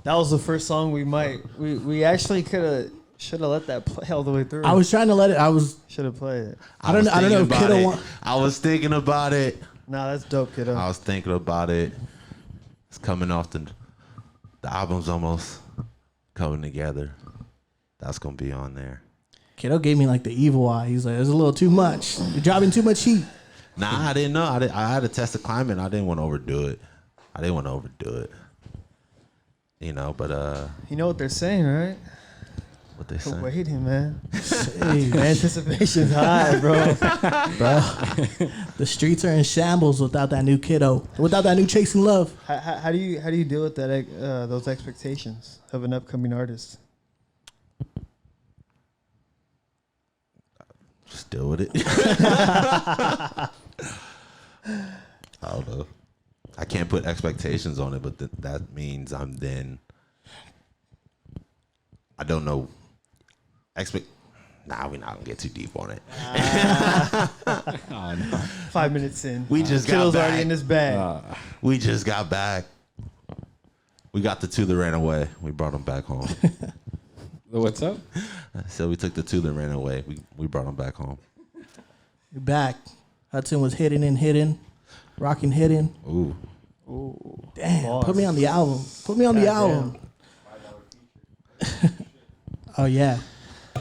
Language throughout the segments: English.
That was the first song we actually should have let that play all the way through. I was trying to let it. Should have played it. I don't know if Kiddo I was thinking about it. Nah, that's dope, Kiddo. I was thinking about it. It's coming off the album's almost coming together. That's gonna be on there. Kiddo gave me like the evil eye. He's like, "There's a little too much. You're dropping too much heat." Nah, I didn't know. I had to test the climate. I didn't want to overdo it. You know, but you know what they're saying, right? What they saying? Waiting, man. Anticipation's high, bro. The streets are in shambles without that new Kiddo. Without that new Chasinglove. How do you deal with that those expectations of an upcoming artist? Just deal with it. I don't know. I can't put expectations on it, but that means I don't know. Nah, we're not gonna get too deep on it. Oh, no. 5 minutes in, we just got back. Already in this bag. We just got back. We got the two that ran away. We brought them back home. What's up? So we took the two that ran away. We brought them back home. You're back. Hudson was hidden. Rocking hidden. Ooh. Damn. Boss. Put me on the album. Oh, yeah.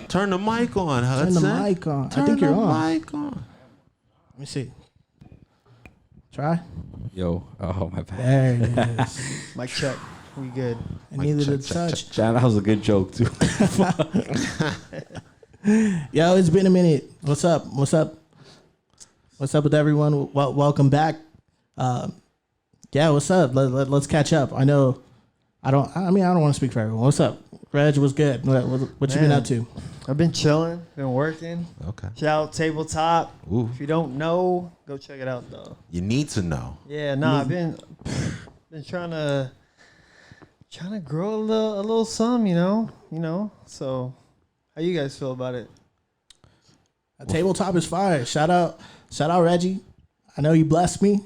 Turn the mic on, Hudson. Turn the mic on. Turn I think you're on. the mic on. Let me see. Try. Yo. Oh, my bad. There it is. Mic check. We good. And neither did touch. John, that was a good joke, too. Yo, it's been a minute. What's up with everyone? Welcome back. Yeah, what's up? Let's catch up. I don't want to speak for everyone. What's up? Reg, what's good? What you been up to? I've been chilling, been working. Okay. Shout out Tabletop. Ooh. If you don't know, go check it out though. You need to know. Yeah, I've been trying to grow a little some, you know. So, how you guys feel about it? Tabletop is fire. Shout out Reggie. I know you blessed me.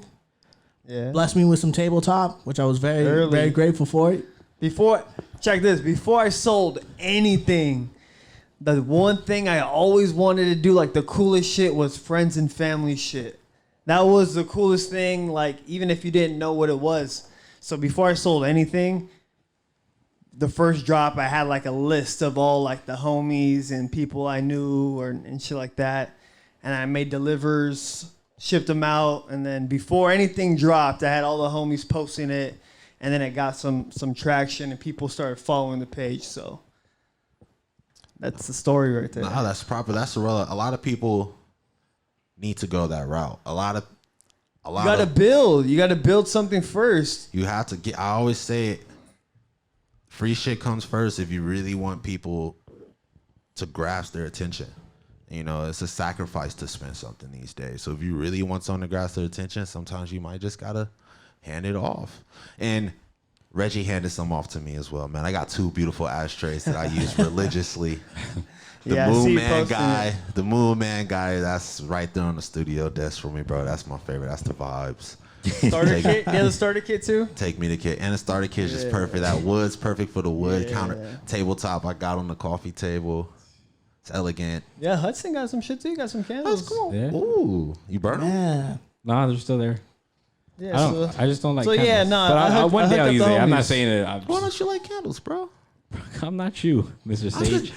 Yeah. Blessed me with some Tabletop, which I was very grateful for it. Before I sold anything, the one thing I always wanted to do, like the coolest shit, was friends and family shit. That was the coolest thing, like even if you didn't know what it was. So before I sold anything, the first drop, I had like a list of all like the homies and people I knew and shit like that. And I made delivers, shipped them out. And then before anything dropped, I had all the homies posting it. And then it got some traction and people started following the page. So that's the story right there. No, that's proper. That's the real. A lot of people need to go that route. You gotta build. You gotta build something first. You have to get. I always say it. Free shit comes first if you really want people to grasp their attention. You know, it's a sacrifice to spend something these days. So if you really want someone to grasp their attention, sometimes you might just gotta hand it off. And Reggie handed some off to me as well, man. I got two beautiful ashtrays that I use religiously. The Moon Man guy, that's right there on the studio desk for me, bro. That's my favorite. That's the vibes. Starter kit? You have the starter kit too? Take me the kit. And the starter kit is just perfect. That wood's perfect for the wood counter tabletop I got on the coffee table. It's elegant. Yeah, Hudson got some shit too. Got some candles. That's cool. Yeah. Ooh, you burn them? Yeah. Nah, they're still there. Yeah, I just don't like so candles. yeah, no. But one day I'll use it. I'm not saying it. Why don't you like candles, bro? I'm not you, Mr. Sage.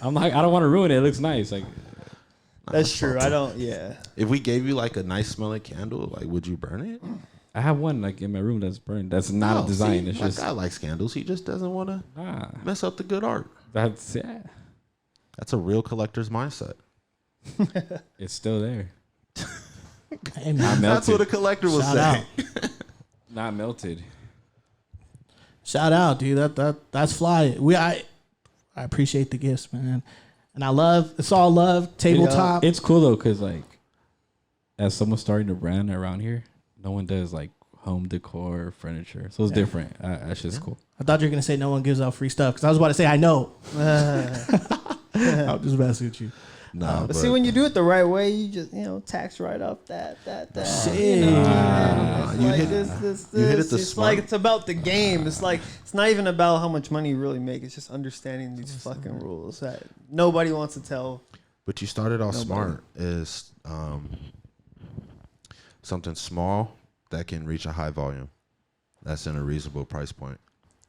I'm like, I don't want to ruin it. It looks nice. Like that's true. I don't. Yeah. If we gave you like a nice smelling candle, like would you burn it? I have one like in my room that's burned. That's not a design. See, it's my just guy likes candles. He just doesn't want to mess up the good art. That's a real collector's mindset. It's still there. Hey, man. Not melted. That's what a collector will Shout say. out. Not melted. Shout out, dude. That's fly. I appreciate the gifts, man. And it's all love. Tabletop. It's cool though, cause like, as someone starting a brand around here, no one does like home decor, furniture, so it's different. That's just cool. I thought you were gonna say no one gives out free stuff because I was about to say I know. I'm just messing with you. Nah, but see, when you do it the right way, you just tax right off that. Shit. You hit it the It's smart. like it's about the game. It's like it's not even about how much money you really make. It's just understanding these fucking rules that nobody wants to tell. But you started off smart. Is something small that can reach a high volume. That's in a reasonable price point,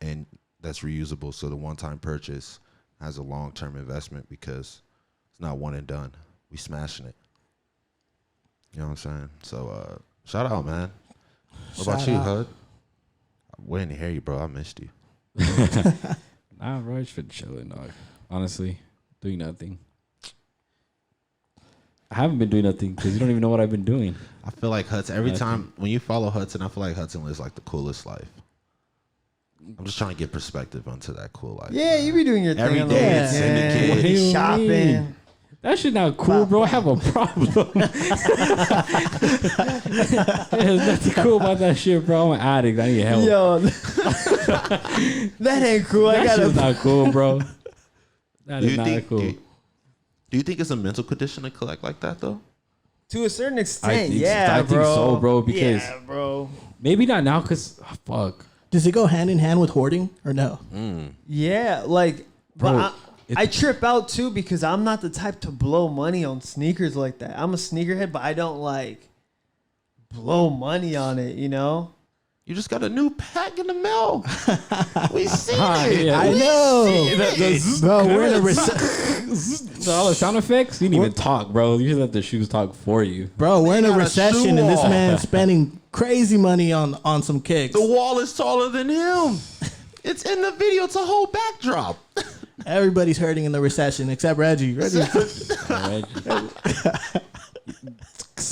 and that's reusable. So the one-time purchase has a long-term investment because it's not one and done. We smashing it. You know what I'm saying? So shout out, man. What about you, Hud? I'm waiting to hear you, bro. I missed you. Nah, bro, it's been chilling, dog. Honestly, doing nothing. I haven't been doing nothing because you don't even know what I've been doing. I feel like Hudson, every time when you follow Hudson, I feel like Hudson lives like the coolest life. I'm just trying to get perspective onto that cool life. Yeah, you be doing your thing Every on day the it's weekend. syndicate. What do you shopping. mean? That shit not cool, bro. I have a problem. There's nothing cool about that shit, bro. I'm an addict. I need help. Yo, that ain't cool. That shit's not cool, bro. That is not cool. Do you think it's a mental condition to collect like that though? To a certain I extent, think bro. so, bro, because bro. maybe not now because fuck. Does it go hand in hand with hoarding or no? Yeah, like, Bro, but I trip out too because I'm not the type to blow money on sneakers like that. I'm a sneakerhead, but I don't like blow money on it, you know? You just got a new pack in the mail. We see it. Yeah. I know. Bro, we're in a All the sound effects, you didn't even talk, bro. You just let the shoes talk for you. Bro, we're in a got a recession shoe and this wall. man's spending crazy money on some kicks. The wall is taller than him. It's in the video. It's a whole backdrop. Everybody's hurting in the recession except Reggie. Reggie.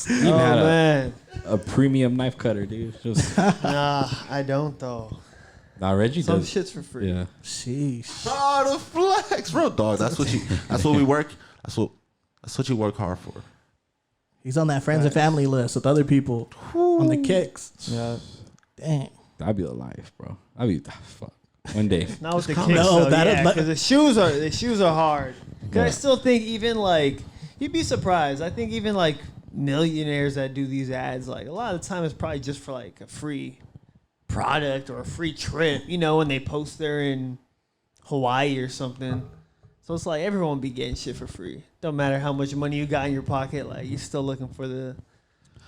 You had Man. a premium knife cutter, dude. Just, Nah, I don't though. nah, Reggie Some does. shit's for free. Yeah. Sheesh. Oh, the flex, bro, dog. That's what we work. That's what you work hard for. He's on that friends and family list with other people on the kicks. Yeah. Dang. That'd be a life, bro. I'd be fuck. One day. Not with the It's kicks, No, though, that- because the shoes are hard. Cause I Yeah. still think even like you'd be surprised. I think even like millionaires that do these ads, like a lot of the time it's probably just for like a free product or a free trip. You know, when they post they're in Hawaii or something. So it's like everyone be getting shit for free. Don't matter how much money you got in your pocket. Like you're still looking for the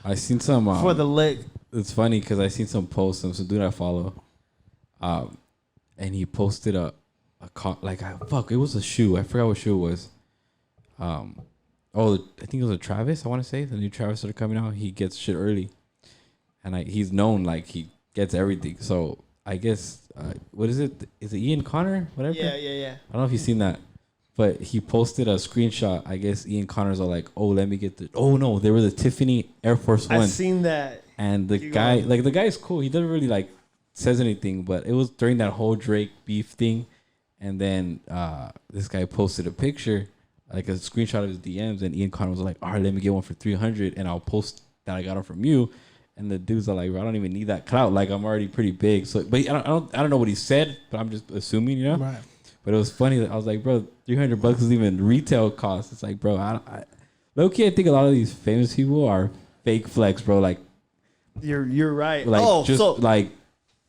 I seen some. for the lick. It's funny because I seen some posts. Some dude I follow, and he posted a it was a shoe. I forgot what shoe it was. I think it was a Travis. I want to say the new Travis that are coming out. He gets shit early, and he's known like he gets everything. So I guess what is it? Is it Ian Connor? Whatever. Yeah. I don't know if you've seen that, but he posted a screenshot. I guess Ian Connor's all like, "Oh, let me get the." Oh no, they were the Tiffany Air Force I've One. seen that. And the guy, like the guy's cool. He doesn't really like says anything, but it was during that whole Drake beef thing. And then this guy posted a picture, like a screenshot of his DMs, and Ian Connor was like, "All right, let me get one for $300, and I'll post that I got it from you." And the dudes are like, "I don't even need that clout. Like I'm already pretty big." So, but I don't know what he said, but I'm just assuming, you know. Right. But it was funny that I was like, "Bro, $300 isn't even retail cost." It's like, bro, I low-key, I think a lot of these famous people are fake flex, bro. Like. You're right. Like like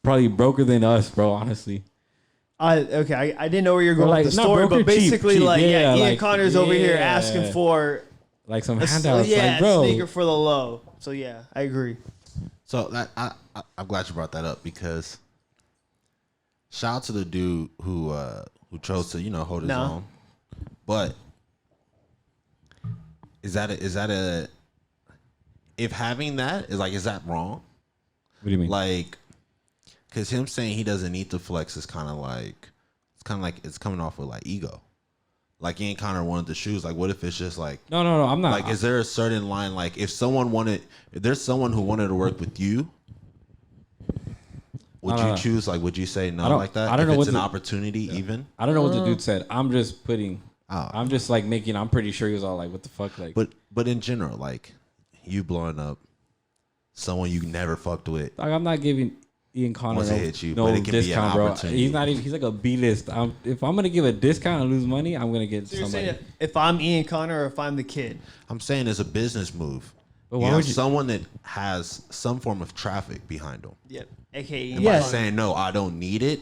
probably broker than us, bro. Honestly, I didn't know where you're going like, with the not story, broker, but basically, cheap, like, yeah, Ian like, Connor's over here yeah. asking for like some a handouts, like, bro. sneaker for the low. So yeah, I agree. So that I'm glad you brought that up because shout out to the dude who chose to hold his own. But is that a if having that is that wrong? What do you mean? Like, because him saying he doesn't need to flex is kind of like it's coming off with like ego. like Ian Connor wanted the shoes. Like, what if it's just like no, I'm not. Like, is there a certain line? Like, if there's someone who wanted to work with you, would you choose? Like, would you say no like that? I don't know if what it's an opportunity. Even I don't know what the dude said. I'm just putting. I'm just like making. I'm pretty sure he was all like, "What the fuck?" Like, but in general, like you blowing up someone you never fucked with. Like, I'm not giving Ian Connor no discount, bro. He's not even. He's like a B list. If I'm gonna give a discount and lose money, I'm gonna get somebody. You're saying if I'm Ian Connor or if I'm the kid? I'm saying it's a business move. But you have someone that has some form of traffic behind them. Yep. AKA. And by saying no, I don't need it.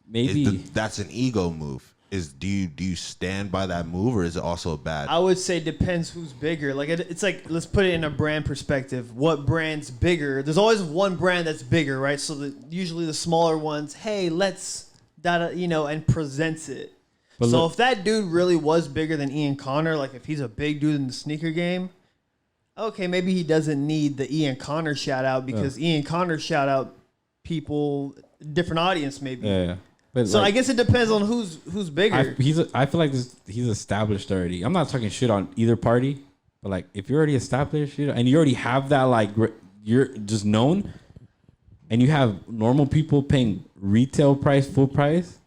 Maybe that's an ego move. Do you stand by that move, or is it also a bad? I would say depends who's bigger. Like it's like, let's put it in a brand perspective. What brand's bigger? There's always one brand that's bigger, right? So usually the smaller ones, hey, let's and presents it. But so if that dude really was bigger than Ian Connor, like if he's a big dude in the sneaker game, okay, maybe he doesn't need the Ian Connor shout out because Ian Connor shout out people, different audience maybe. Yeah. But so I guess it depends on who's bigger. I feel like he's established already. I'm not talking shit on either party, but like if you're already established, and you already have that, like you're just known, and you have normal people paying retail price, full price,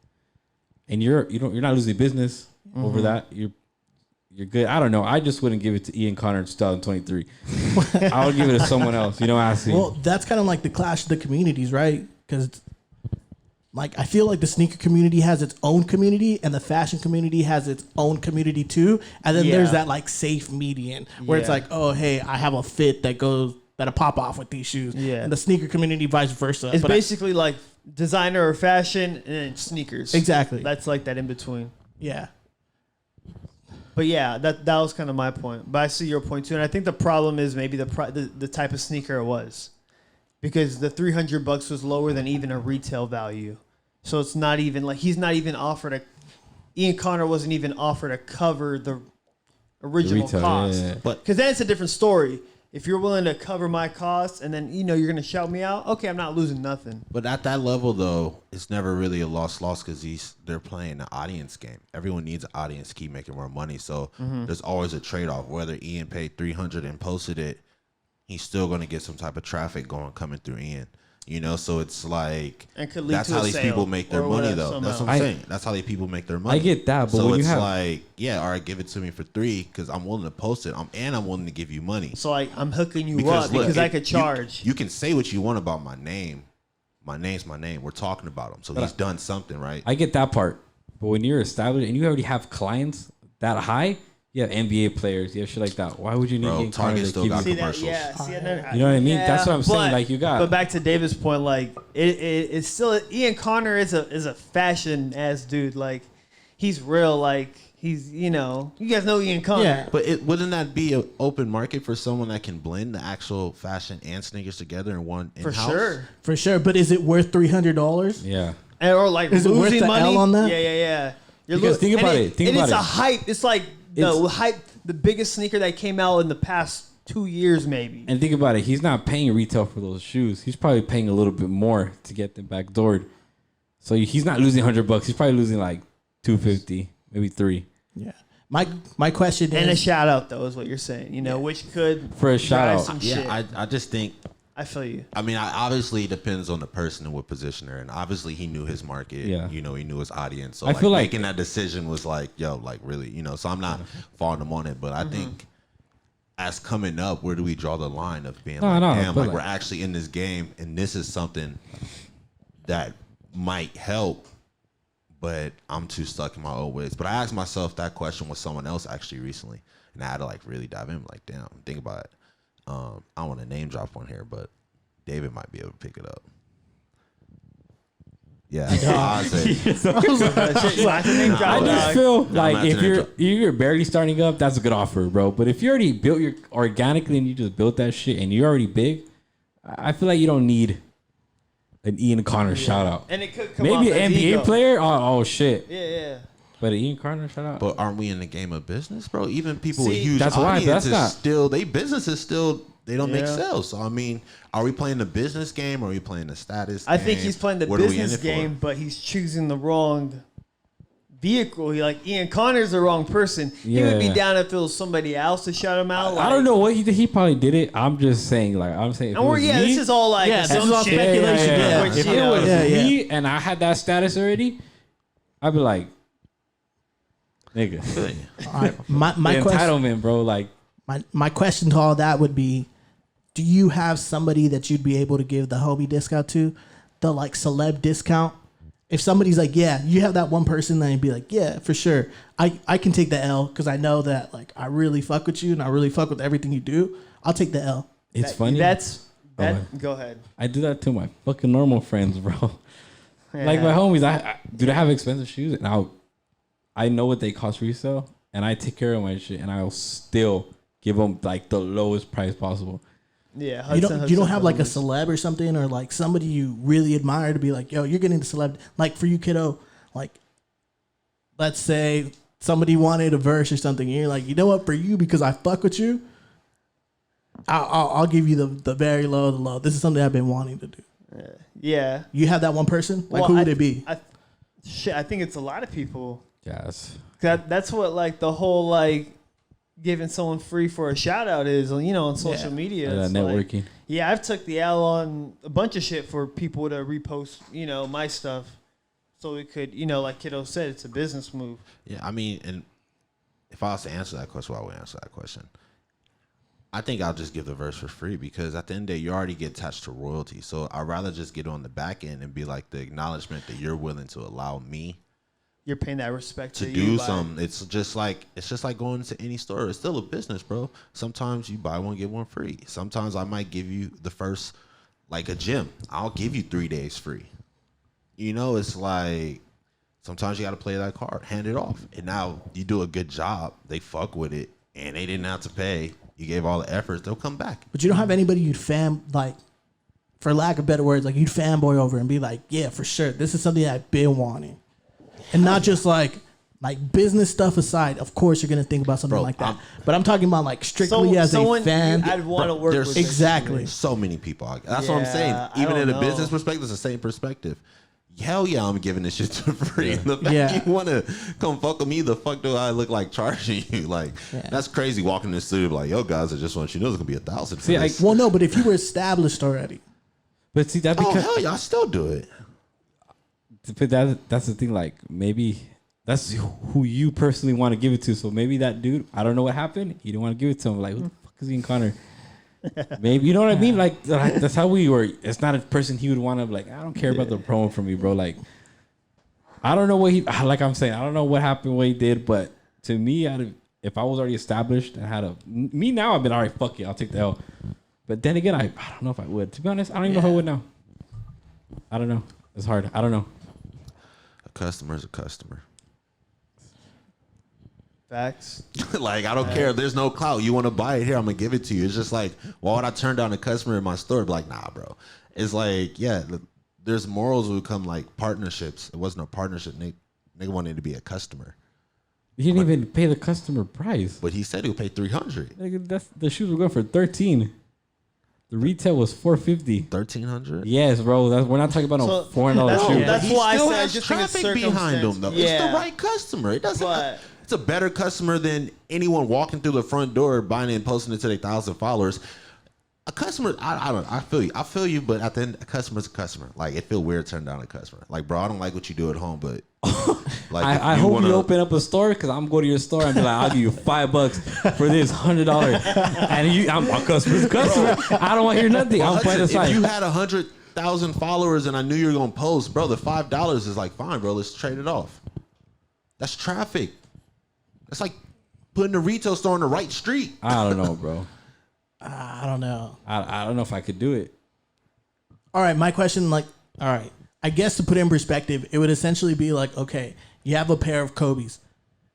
and you're not losing business over that. You're good. I don't know. I just wouldn't give it to Ian Connor in 2023. I would give it to someone else. You know, Well, that's kind of like the clash of the communities, right? Because like I feel like the sneaker community has its own community, and the fashion community has its own community too. And then there's that like safe median where it's like, oh hey, I have a fit that'll pop off with these shoes. Yeah. And the sneaker community, vice versa. It's basically like designer or fashion and then sneakers. Exactly. That's like that in between. Yeah. But yeah, that was kind of my point. But I see your point too, and I think the problem is maybe the type of sneaker it was, because the $300 was lower than even a retail value. So it's not even like Ian Connor wasn't even offered to cover the original cost. Yeah. But because then it's a different story. If you're willing to cover my costs and then you're gonna shout me out, okay, I'm not losing nothing. But at that level though, it's never really a loss because they're playing an audience game. Everyone needs an audience to keep making more money. So there's always a trade off. Whether Ian paid $300 and posted it, he's still gonna get some type of traffic coming through Ian. So it's like that's how these people make their money, though. Somehow. That's what I'm saying. That's how these people make their money. I get that, but so when it's like, all right, give it to me for $3 because I'm willing to post it. I'm willing to give you money. So I'm hooking you up because I could charge. You can say what you want about my name. My name's my name. We're talking about him, so he's done something, right? I get that part, but when you're established and you already have clients that high. You have NBA players, you have shit like that. Why would you need Ian Connor to keep commercials? You know what I mean? Yeah, that's what I'm saying. Like you got. But back to David's point, like it's still Ian Connor is a fashion ass dude. Like he's real. Like he's you guys know Ian Connor. Yeah. But wouldn't that be an open market for someone that can blend the actual fashion and sneakers together in one in-house? For sure. But is it worth $300? Yeah. Or like is losing it worth the money L on that? Yeah. Because think about it. It's a hype. It's like the biggest sneaker that came out in the past 2 years, maybe. And think about it. He's not paying retail for those shoes. He's probably paying a little bit more to get them backdoored. So he's not losing $100. He's probably losing like $250, maybe $3. Yeah. My question is, and a shout out though is what you're saying. Which could for a shout out. Some shit. I just think. I feel you. I mean, obviously it depends on the person and what position they're in. Obviously, he knew his market. Yeah. He knew his audience. So I feel like making that decision was like, really, So I'm not faulting him on it, but I think as coming up, where do we draw the line of being we're actually in this game, and this is something that might help, but I'm too stuck in my old ways. But I asked myself that question with someone else actually recently, and I had to really dive in. Like, damn, think about it. I don't want to name drop on here, but David might be able to pick it up. Yeah, I just feel like if you're barely starting up, that's a good offer, bro. But if you already built your organically and you just built that shit and you're already big, I feel like you don't need an Ian Connor shout out. And it could come maybe an NBA player. Oh shit. Yeah. But an Ian Connor shout out. But aren't we in the game of business, bro? Even people with huge audiences still they don't make sales. So I mean, are we playing the business game or are we playing the status game? I think he's playing the business game, but he's choosing the wrong vehicle. Ian Connor's the wrong person. He would be down if it was somebody else to shout him out. I don't know what he probably did it. I'm just saying, this is all this is all speculation. If it was me and I had that status already, I'd be like, nigga. All right, my entitlement, bro. Like, my question to all that would be, do you have somebody that you'd be able to give the homie discount to, the like celeb discount? If somebody's like, yeah, you have that one person, then you'd be like, yeah, for sure. I can take the L because I know that like I really fuck with you and I really fuck with everything you do. I'll take the L. It's funny. Go ahead. I do that to my fucking normal friends, bro. Yeah. Like my homies, I have expensive shoes and I know what they cost resale and I take care of my shit and I'll still give them like the lowest price possible. Yeah, Hudson, you don't have like a celeb or something or like somebody you really admire to be like, yo, you're getting the celeb. Like for you, kiddo, like let's say somebody wanted a verse or something, and you're like, you know what, for you because I fuck with you, I'll give you the very low, the low. This is something I've been wanting to do. Yeah, you have that one person. Like who would it be? I think it's a lot of people. Yes, that's what like the whole like. Giving someone free for a shout out is, on social media. Networking. Like, I've took the L on a bunch of shit for people to repost, my stuff. So it could, like Kiddo said, it's a business move. Yeah, I mean, and if I was to answer that question, I would answer that question. I think I'll just give the verse for free because at the end of the day, you already get attached to royalty. So I'd rather just get on the back end and be like the acknowledgement that you're willing to allow me. You're paying that respect to do something. It's just like going to any store. It's still a business, bro. Sometimes you buy one, get one free. Sometimes I might give you the first, like a gym. I'll give you 3 days free. It's like sometimes you got to play that card, hand it off. And now you do a good job. They fuck with it, and they didn't have to pay. You gave all the efforts. They'll come back. But you don't have anybody you'd for lack of better words, like you'd fanboy over and be like, yeah, for sure. This is something I've been wanting. And not just like business stuff aside, of course you're gonna think about something like that. But I'm talking about like strictly as a fan. I'd want to work with. Exactly. So many people. That's what I'm saying. Even in a business perspective, it's the same perspective. Hell yeah, I'm giving this shit to free. Yeah. The fact you want to come fuck with me, the fuck do I look like charging you? Like, that's crazy walking in the studio like, yo, guys, I just want you to know it's going to be $1,000. Well, no, but if you were established already. But see, that because... Oh, hell yeah, I still do it. But that's the thing, like, maybe that's who you personally want to give it to. So maybe that dude, I don't know what happened. You didn't want to give it to him. Like, who the fuck is Ian Connor? Maybe, you know what I mean? Like, that's how we were. It's not a person he would want to, like, I don't care about the promo for me, bro. Like, I don't know what like I'm saying, I don't know what happened, what he did. But to me, if I was already established and me now, I've been, all right, fuck it, I'll take the L. But then again, I don't know if I would. To be honest, I don't even know if I would now. I don't know. It's hard. I don't know. Customer's a customer. Facts. Like, I don't care. There's no clout. You want to buy it here, I'm going to give it to you. It's just like, why would I turn down a customer in my store? Be like, nah, bro. It's like, yeah, there's morals who come like partnerships. It wasn't a partnership. Nigga wanted to be a customer. He didn't even pay the customer price. But he said he would pay $300. The shoes were going for $13. The retail was $450. $1,300. Yes, bro. We're not talking about no $400 shoe. That's why I said I just traffic behind him though. It's the right customer. It doesn't. It's a better customer than anyone walking through the front door, buying it and posting it to their 1,000 followers. A customer, I don't know. I feel you, but at the end, a customer's a customer. Like, it feel weird turning down a customer. Like, bro, I don't like what you do at home, but like, I hope you open up a store because I'm going to your store and be like, I'll give you $5 for this $100, and I'm a customer's customer. I don't want to hear nothing. Well, I'm playing the side. If you had 100,000 followers and I knew you were gonna post, bro, the $5 is like, fine, bro, let's trade it off. That's traffic. That's like putting a retail store on the right street. I don't know, bro. I don't know. I don't know if I could do it. All right, my question, all right. I guess to put it in perspective, it would essentially be like, okay, you have a pair of Kobe's,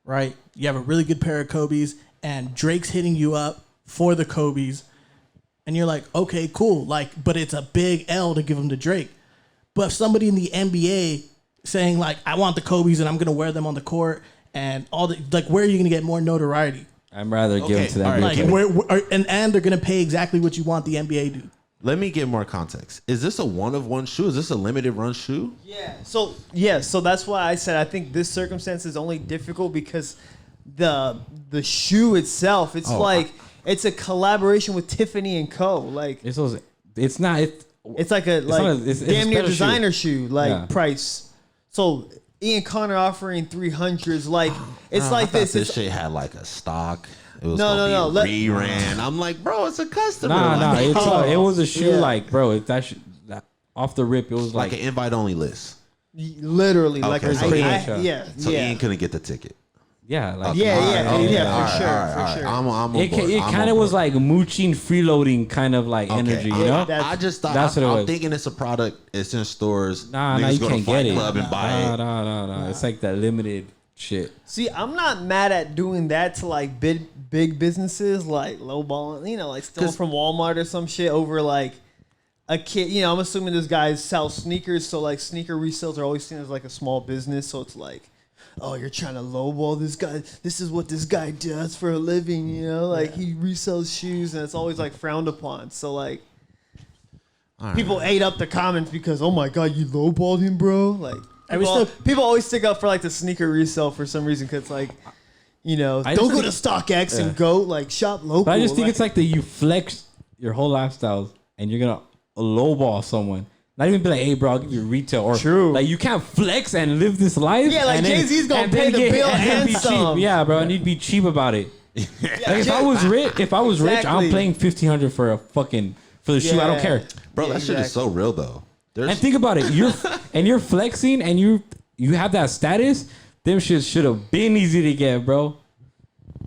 right? You have a really good pair of Kobe's, and Drake's hitting you up for the Kobe's, and you're like, okay, cool. But it's a big L to give them to Drake. But if somebody in the NBA saying, like, I want the Kobe's and I'm going to wear them on the court, and all where are you going to get more notoriety? I'd rather give it to them. Right. And they're going to pay exactly what you want the NBA to. let me get more context. Is this a one of one shoe? Is this a limited run shoe? Yeah. So that's why I said I think this circumstance is only difficult because the shoe itself, it's it's a collaboration with Tiffany and Co. Like it's not. It's like a damn near designer shoe price. So Ian Connor offering 300s, like it's like this. This shit had like a stock. It was no. Reran. I'm like, bro, it's a customer. It was a shoe, like, bro. That off the rip, it was like an invite only list. Literally, okay, so Ian couldn't get the ticket. Yeah, like for sure. It kind of was like mooching, freeloading kind of like energy, you know. I just thought that's what I'm thinking it's a product. It's in stores. Nah, you can't get it. Club and buy it. No. It's like that limited shit. See, I'm not mad at doing that to like big businesses like lowballing, like stealing from Walmart or some shit over like a kid. I'm assuming this guy sells sneakers, so like sneaker resales are always seen as like a small business. So it's like, oh, you're trying to lowball this guy. This is what this guy does for a living, he resells shoes, and it's always like frowned upon. So like, people ate up the comments because, oh my god, you lowballed him, bro. Like, people always stick up for like the sneaker resale for some reason because like, don't go to StockX and go like shop local. But I just think it's like that you flex your whole lifestyle and you're gonna lowball someone. Not even be like, hey, bro, I'll give you retail. Or true. Like, you can't flex and live this life. Yeah, like Jay-Z's going to pay the bill and be some. cheap. Yeah, bro, I need to be cheap about it. Like, if I was rich, I'm paying $1,500 for for the shoe. I don't care. Bro, that shit is so real, though. And think about it. You're flexing and you have that status. Them shit should have been easy to get, bro.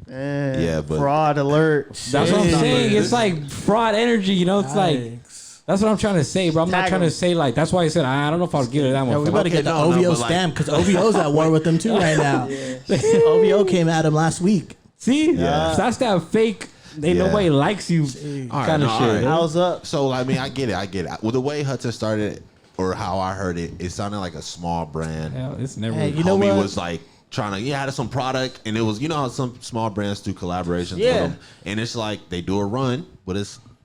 But fraud alert. That's what I'm saying. It's like fraud energy, It's like... That's what I'm trying to say, bro. I'm not trying to say like. That's why I said I don't know if I'll give it that one. We better get the OVO stamp because OVO's at war with them too right now. OVO came at him last week. See, that's that fake. Nobody likes you kind of shit. How's up? So I mean, I get it. Well, the way Hudson started, or how I heard it, it sounded like a small brand. Hell, it's never. Hey, you know what? Was like trying to had some product, and it was how some small brands do collaborations with them, and it's like they do a run, but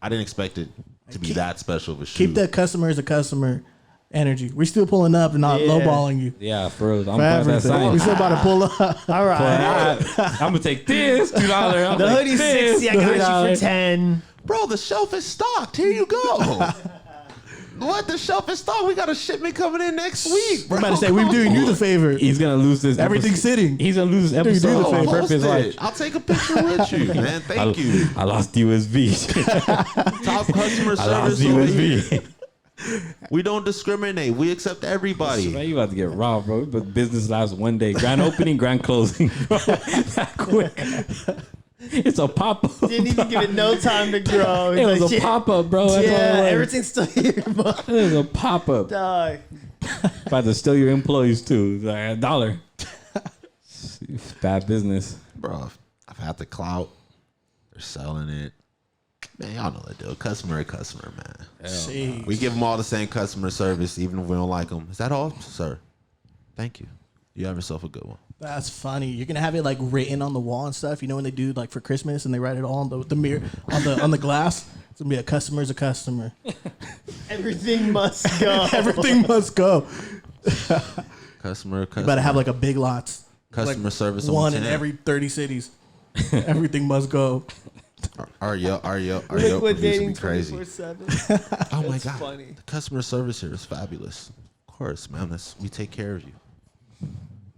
I didn't expect it to be that special of a shoe. Keep that customer as a customer energy. We're still pulling up and not lowballing you. Yeah, for real. I'm past that sign. We're still about to pull up. All right. I'm gonna take this $2. The hoodie's 60. I got you for 10. Bro, the shelf is stocked. Here you go. What? The shelf is stocked. We got a shipment coming in next week, bro. I'm about to say, we're doing you the favor. He's going to lose this Everything's sitting. He's going to lose this episode on purpose. I'll take a picture with you, man. Thank you. I lost USB. Top customer service. I lost USB. We don't discriminate. We accept everybody. Man, you about to get robbed, bro. But business lasts one day. Grand opening, grand closing, bro. That quick. It's a pop-up. Didn't even give it no time to grow. It was a pop-up, bro. That's everything's still here, bro. It was a pop-up. Dog. About to steal your employees, too. It's like $1. It's bad business. Bro, I've had the clout. They're selling it. Man, y'all know the deal. Customer, man. We give them all the same customer service, even if we don't like them. Is that all, sir? Thank you. You have yourself a good one. That's funny. You're gonna have it like written on the wall and stuff. You know when they do like for Christmas and they write it all on the mirror on the glass. It's gonna be a customer's a customer. Everything must go. Everything must go. Customer. You better have like a Big Lots. Customer like service. One in every 30 cities. Everything must go. Are you liquidating crazy? 24/7. Oh my god! Funny. The customer service here is fabulous. Of course, man. We take care of you.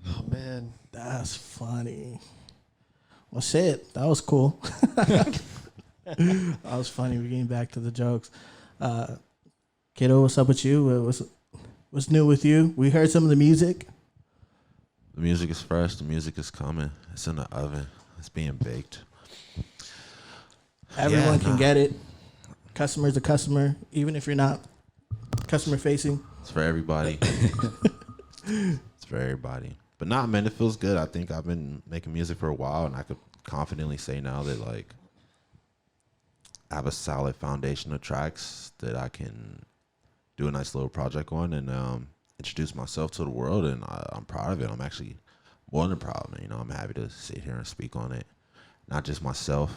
Oh man, that's funny. Well, shit, that was cool. That was funny. We're getting back to the jokes. Kiddo, what's up with you? What's new with you? We heard some of the music. The music is fresh. The music is coming. It's in the oven. It's being baked. Everyone can get it. Customer's a customer, even if you're not customer facing. It's for everybody. It's for everybody. But nah, man, it feels good. I think I've been making music for a while, and I could confidently say now that like I have a solid foundation of tracks that I can do a nice little project on and introduce myself to the world, and I'm proud of it. I'm actually more than proud of it. I'm happy to sit here and speak on it. Not just myself.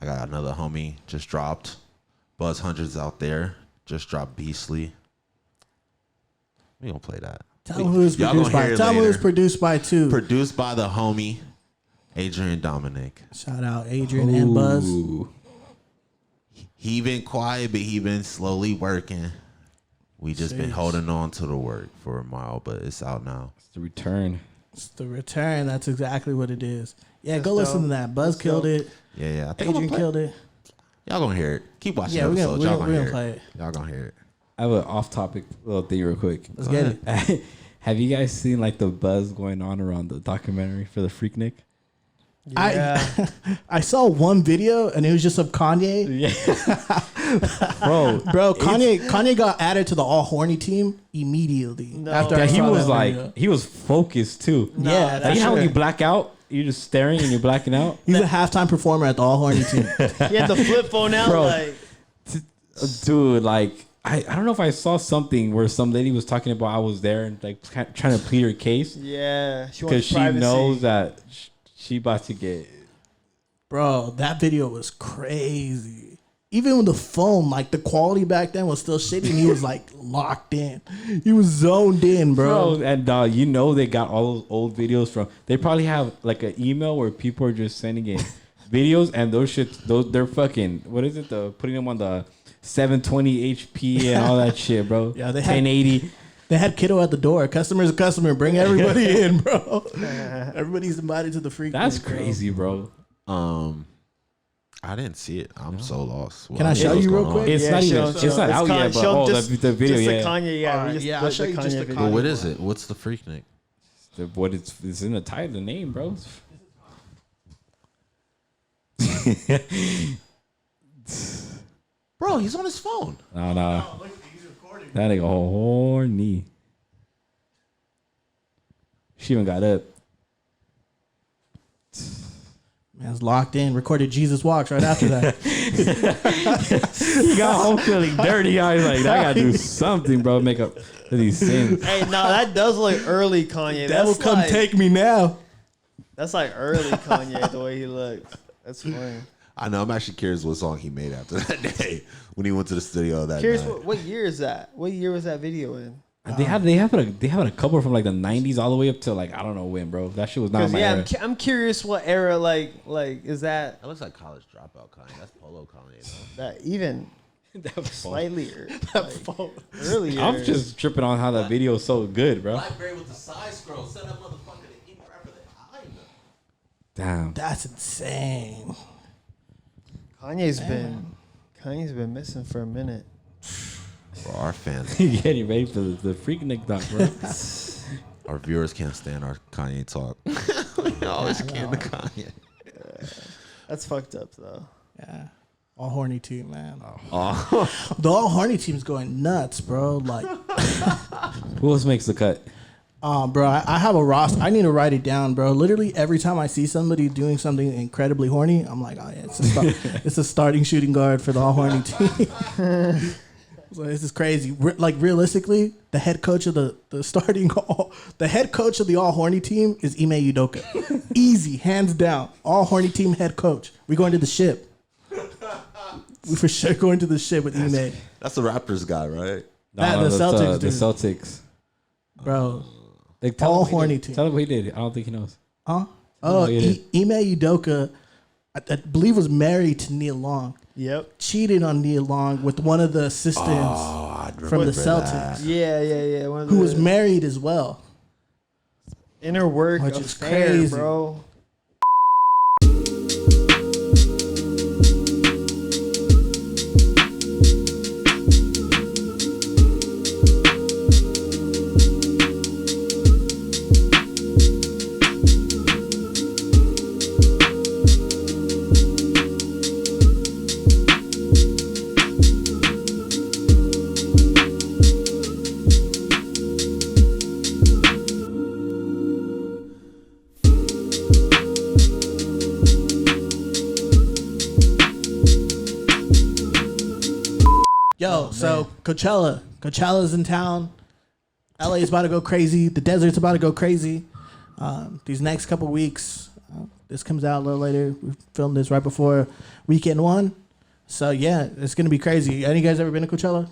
I got another homie just dropped Buzz Hundreds out there just dropped Beastly. We gonna play that. Tell them who it's produced by. Tell them who it's produced by too. Produced by the homie Adrian Dominic. Shout out Adrian and Buzz. He been quiet, but he been slowly working. We just been holding on to the work for a while, but it's out now. It's the return. It's the return. That's exactly what it is. Yeah, go listen to that. Buzz killed it. Yeah. I think Adrian killed it. Y'all gonna hear it. Keep watching the episodes. Y'all gonna hear it. Y'all gonna hear it. I have an off-topic little thing real quick. Let's get it. Have you guys seen like the buzz going on around the documentary for the Freaknik? Yeah. I saw one video and it was just of Kanye. Yeah. Bro, Kanye got added to the all horny team immediately. No. After Yeah, I he saw was that like, video. he was focused too. No, Yeah, Like, you know sure. when you black out, you're just staring and you're blacking out. He's a halftime performer at the all horny team. He had the flip phone out. Bro. Like, Dude, like I don't know if I saw something where some lady was talking about I was there and like trying to plead her case yeah, because she knows that she about to get. Bro, that video was crazy. Even with the phone, like the quality back then was still shitty and he was like locked in. He was zoned in, bro. And you know they got all those old videos from. They probably have like an email where people are just sending in videos and they're fucking. What is it? Putting them on the 720 HP and all that shit, bro. Yeah, they 1080. They had Kiddo at the door. Customer's a customer. Bring everybody in, bro. Everybody's invited to the freak. That's bro. crazy, bro. I didn't see it. I'm so lost. Can I show you real quick? It's not even. It's not out yet, but the video, just yeah. the Kanye, Yeah, I'll show you just the video. Kanye. Well, what is it? What's the Freaknik? What it's in the title, the name, bro. Bro, he's on his phone. No. That nigga horny. She even got up. Man's locked in. Recorded Jesus Walks right after that. He got home feeling dirty. I was like, I gotta do something, bro. Make up for these sins. Hey, no, that does look early Kanye. Devil That's come like, take me now. That's like early Kanye, the way he looks. That's funny. I know. I'm actually curious what song he made after that day when he went to the studio that Curious, night. what year is that? What year was that video in? They have a couple from like the 90s all the way up to like I don't know when, bro. That shit was not in my era. I'm curious what era like is that That looks like College Dropout Kanye. That's Polo Kanye, though. that even That slightly earlier. I'm just tripping on how that video is so good, bro. Blackberry with the side scroll. Send that motherfucker to eat right for the eye. Damn. That's insane. Kanye's been missing for a minit. For our fans, Getting ready for the Freaknik doc, bro. our viewers can't stand our Kanye talk. We always can the Kanye. That's fucked up though. Yeah. All horny team, man. Oh. The all horny team's going nuts, bro. Like, Who else makes the cut? bro, I have a roster. I need to write it down, bro. Literally every time I see somebody doing something incredibly horny, I'm like, oh yeah, it's a starting shooting guard for the all horny team. So this is crazy. Like realistically, the head coach of the head coach of the all horny team is Ime Udoka. Easy, hands down. All horny team head coach. We going to the ship. We for sure going to the ship with Ime. That's the Raptors guy, right? The Celtics, The dude. Celtics. Bro. Like, tell All him what he horny did. team. Tell him what he did. I don't think he knows. Huh? Oh, Oh, yeah. Ime Udoka, I believe was married to Neil Long. Yep. Cheated on Neil Long with one of the assistants from the Celtics, Yeah. One of who the was married as well. inner work Which is affair, crazy. bro. Yo, so Coachella's in town. LA is about to go crazy. The desert's about to go crazy. These next couple weeks, this comes out a little later. We filmed this right before weekend one. So yeah, it's gonna be crazy. Any guys ever been to Coachella?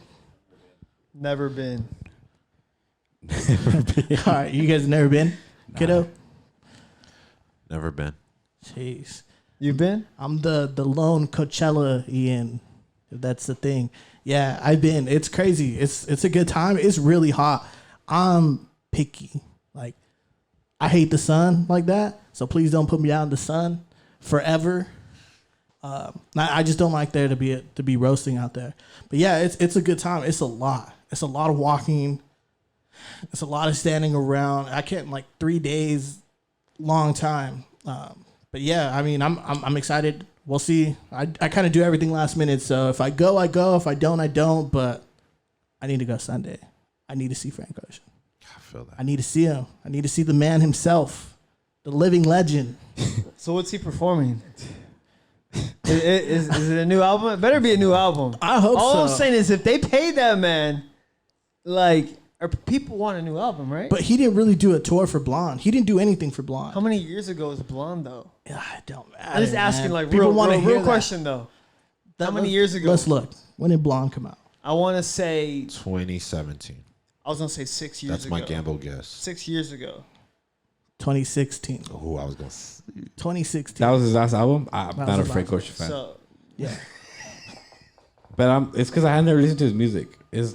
Never been. All right, you guys never been, kiddo? Never been. Jeez, You been? I'm the lone Coachella Ian, if that's the thing. Yeah, I've been. It's crazy. It's a good time. It's really hot. I'm picky. Like, I hate the sun like that. So please don't put me out in the sun forever. I just don't like there to be roasting out there. But yeah, it's a good time. It's a lot. It's a lot of walking. It's a lot of standing around. I can't, like, 3 days, long time. But yeah, I mean, I'm excited. We'll see. I kind of do everything last minute. So if I go, I go. If I don't, I don't. But I need to go Sunday. I need to see Frank Ocean. I feel that. I need to see him. I need to see the man himself, the living legend. So what's he performing? Is it a new album? It better be a new album. I hope All so. I'm saying is if they paid that man, like, people want a new album, right? But he didn't really do a tour for Blonde. He didn't do anything for Blonde. How many years ago was Blonde, though? I don't matter. I'm just asking, like, people want to hear real question, though. How many years ago? Let's look. When did Blonde come out? I want to say 2017. I was gonna say 6 years That's ago. my gamble guess. 6 years ago. 2016. Who I was going to say. 2016. That was his last album. I'm That not a was his Frank last Ocean fan. So Yeah. But it's because I had never listened to his music.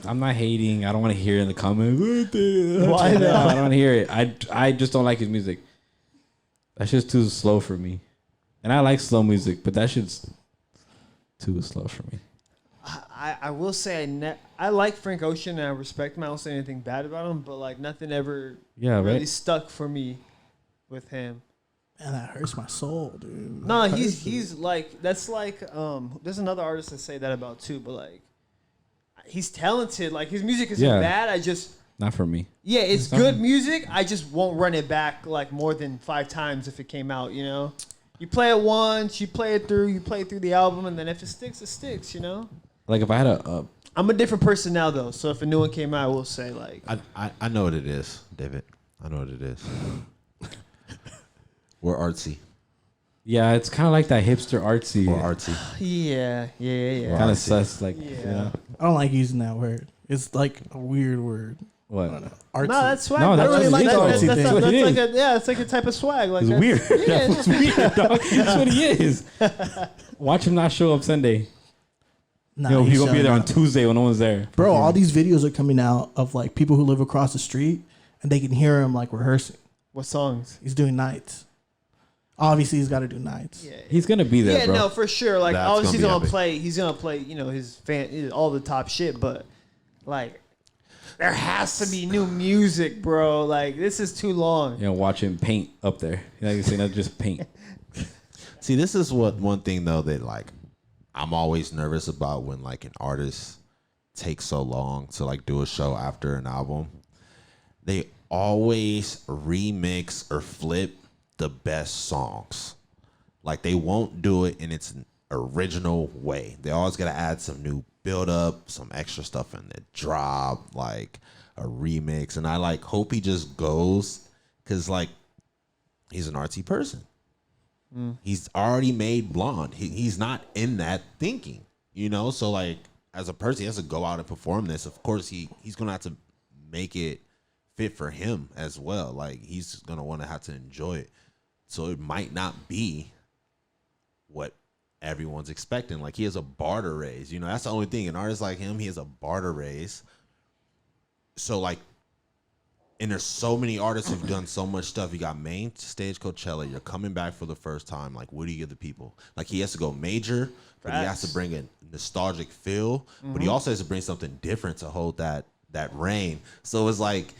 I'm not hating. I don't want to hear it in the comments. Why not? I don't want to hear it. I just don't like his music. That shit's too slow for me. And I like slow music, but that shit's too slow for me. I will say I like Frank Ocean and I respect him. I don't say anything bad about him, but like nothing ever really stuck for me with him. Man, that hurts my soul, dude. No, he's like that's like there's another artist that say that about too, but like he's talented. Like his music isn't bad. I just not for me. Yeah, it's good music. I just won't run it back like more than 5 times if it came out, you know? You play it once, you play it through the album, and then if it sticks, it sticks, you know? Like if I had I'm a different person now though, so if a new one came out, I will say like I know what it is, David. I know what it is. We're artsy. Yeah, it's kind of like that hipster artsy. We're artsy. Yeah. Kind of sus, like, Yeah. you know? I don't like using that word. It's like a weird word. What? I don't know. Artsy. No, that's swag. No, that's I really like the artsy thing. That's what it like is. it's like a type of swag. Like It's that's- weird. Yeah, It's weird, dog. That's what he is. Watch him not show up Sunday. Nah, Yo, he's he's gonna be showing there on up. Tuesday when no one's there. Bro, all these videos are coming out of like people who live across the street and they can hear him like rehearsing. What songs? He's doing nights. Obviously, he's got to do nights. Yeah. He's gonna be there, Yeah, bro. no, for sure. Like, That's obviously, gonna be epic. he's gonna play, you know, his all the top shit. But like, there has to be new music, bro. Like, this is too long. You know, watch him paint up there. You know, you say not just paint. See, this is one thing though that like I'm always nervous about when like an artist takes so long to like do a show after an album. They always remix or flip the best songs. Like they won't do it in its original way. They always got to add some new build up, some extra stuff in the drop, like a remix. And I like hope he just goes because like he's an artsy person. He's already made Blonde. He's not in that thinking, you know? So like as a person, he has to go out and perform this. Of course, he's going to have to make it fit for him as well. Like he's going to want to have to enjoy it. So it might not be what everyone's expecting. Like he has a barter raise, you know, that's the only thing. An artist like him, he has a barter raise. So like, and there's so many artists who've done so much stuff. You got main stage Coachella. You're coming back for the first time. Like, what do you give the people? Like, he has to go major, but he has to bring a nostalgic feel. But he also has to bring something different to hold that reign. So it's like,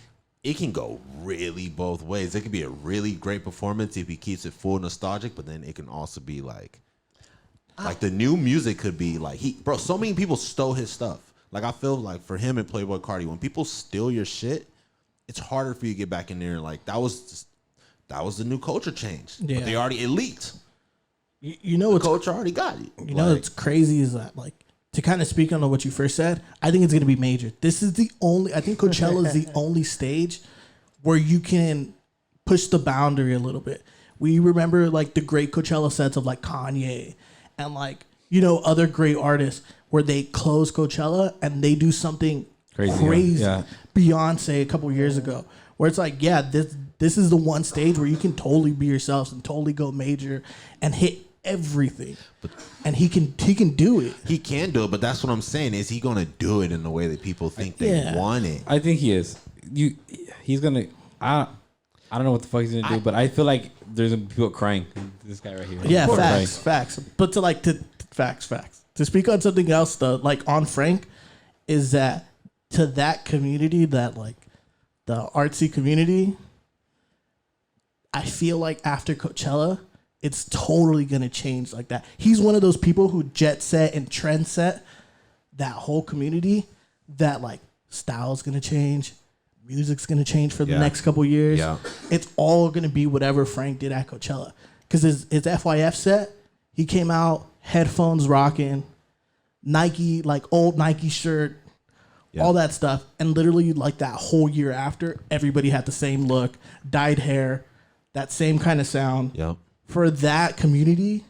it can go really both ways. It can be a really great performance if he keeps it full nostalgic, but then it can also be like the new music could be like, bro, so many people stole his stuff. Like, I feel like for him and Playboi Carti, when people steal your shit, it's harder for you to get back in there. Like that was the new culture change. Yeah. But they already elite. You know what's Culture already got it. You know what's crazy is that like to kind of speak on what you first said, I think it's gonna be major. This is I think Coachella is the only stage where you can push the boundary a little bit. We remember like the great Coachella sets of like Kanye and like other great artists where they close Coachella and they do something crazy. Yeah. Beyonce a couple years ago, where it's like, yeah, this is the one stage where you can totally be yourselves and totally go major and hit everything. And he can do it. He can do it, but that's what I'm saying. Is he going to do it in the way that people think they want it? I think he is. He's gonna. I don't know what the fuck he's gonna do, but I feel like there's gonna be people crying. This guy right here. Yeah, People facts. But facts. To speak on something else though, like on Frank, is that to that community, that like the artsy community, I feel like after Coachella, it's totally gonna change like that. He's one of those people who jet set and trend set that whole community. That like style's gonna change, music's gonna change for the next couple years. Yeah. It's all gonna be whatever Frank did at Coachella. Because his FYF set, he came out headphones rocking, Nike, like old Nike shirt, all that stuff, and literally like that whole year after, everybody had the same look, dyed hair, that same kind of sound. Yep. For that community,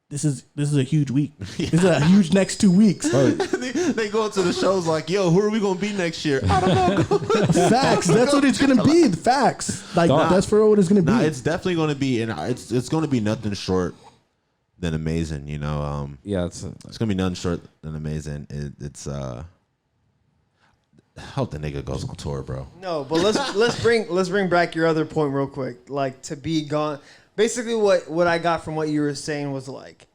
this is a huge week. This is a huge next 2 weeks. They go to the shows like, yo, who are we gonna be next year? I don't know. Facts. That's what it's gonna be. The facts. Like that's for what it's gonna be. It's definitely gonna be, and it's gonna be nothing short than amazing. it's gonna be nothing short than amazing. I hope the nigga goes on tour, bro. No, but let's bring back your other point real quick. Like, to be gone. Basically, what I got from what you were saying was like,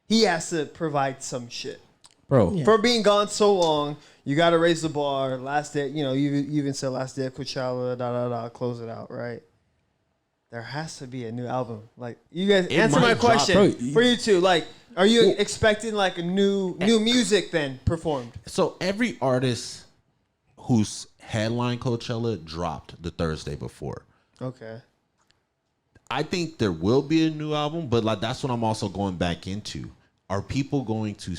he has to provide some shit, bro. Yeah. For being gone so long, you got to raise the bar. Last day, you even said last day of Couchella, close it out, right? There has to be a new album. Like, you guys answer my question for you two. Like, are you expecting like a new music then performed? So every artist whose headline Coachella dropped the Thursday before. Okay. I think there will be a new album, but like that's what I'm also going back into. Are people going to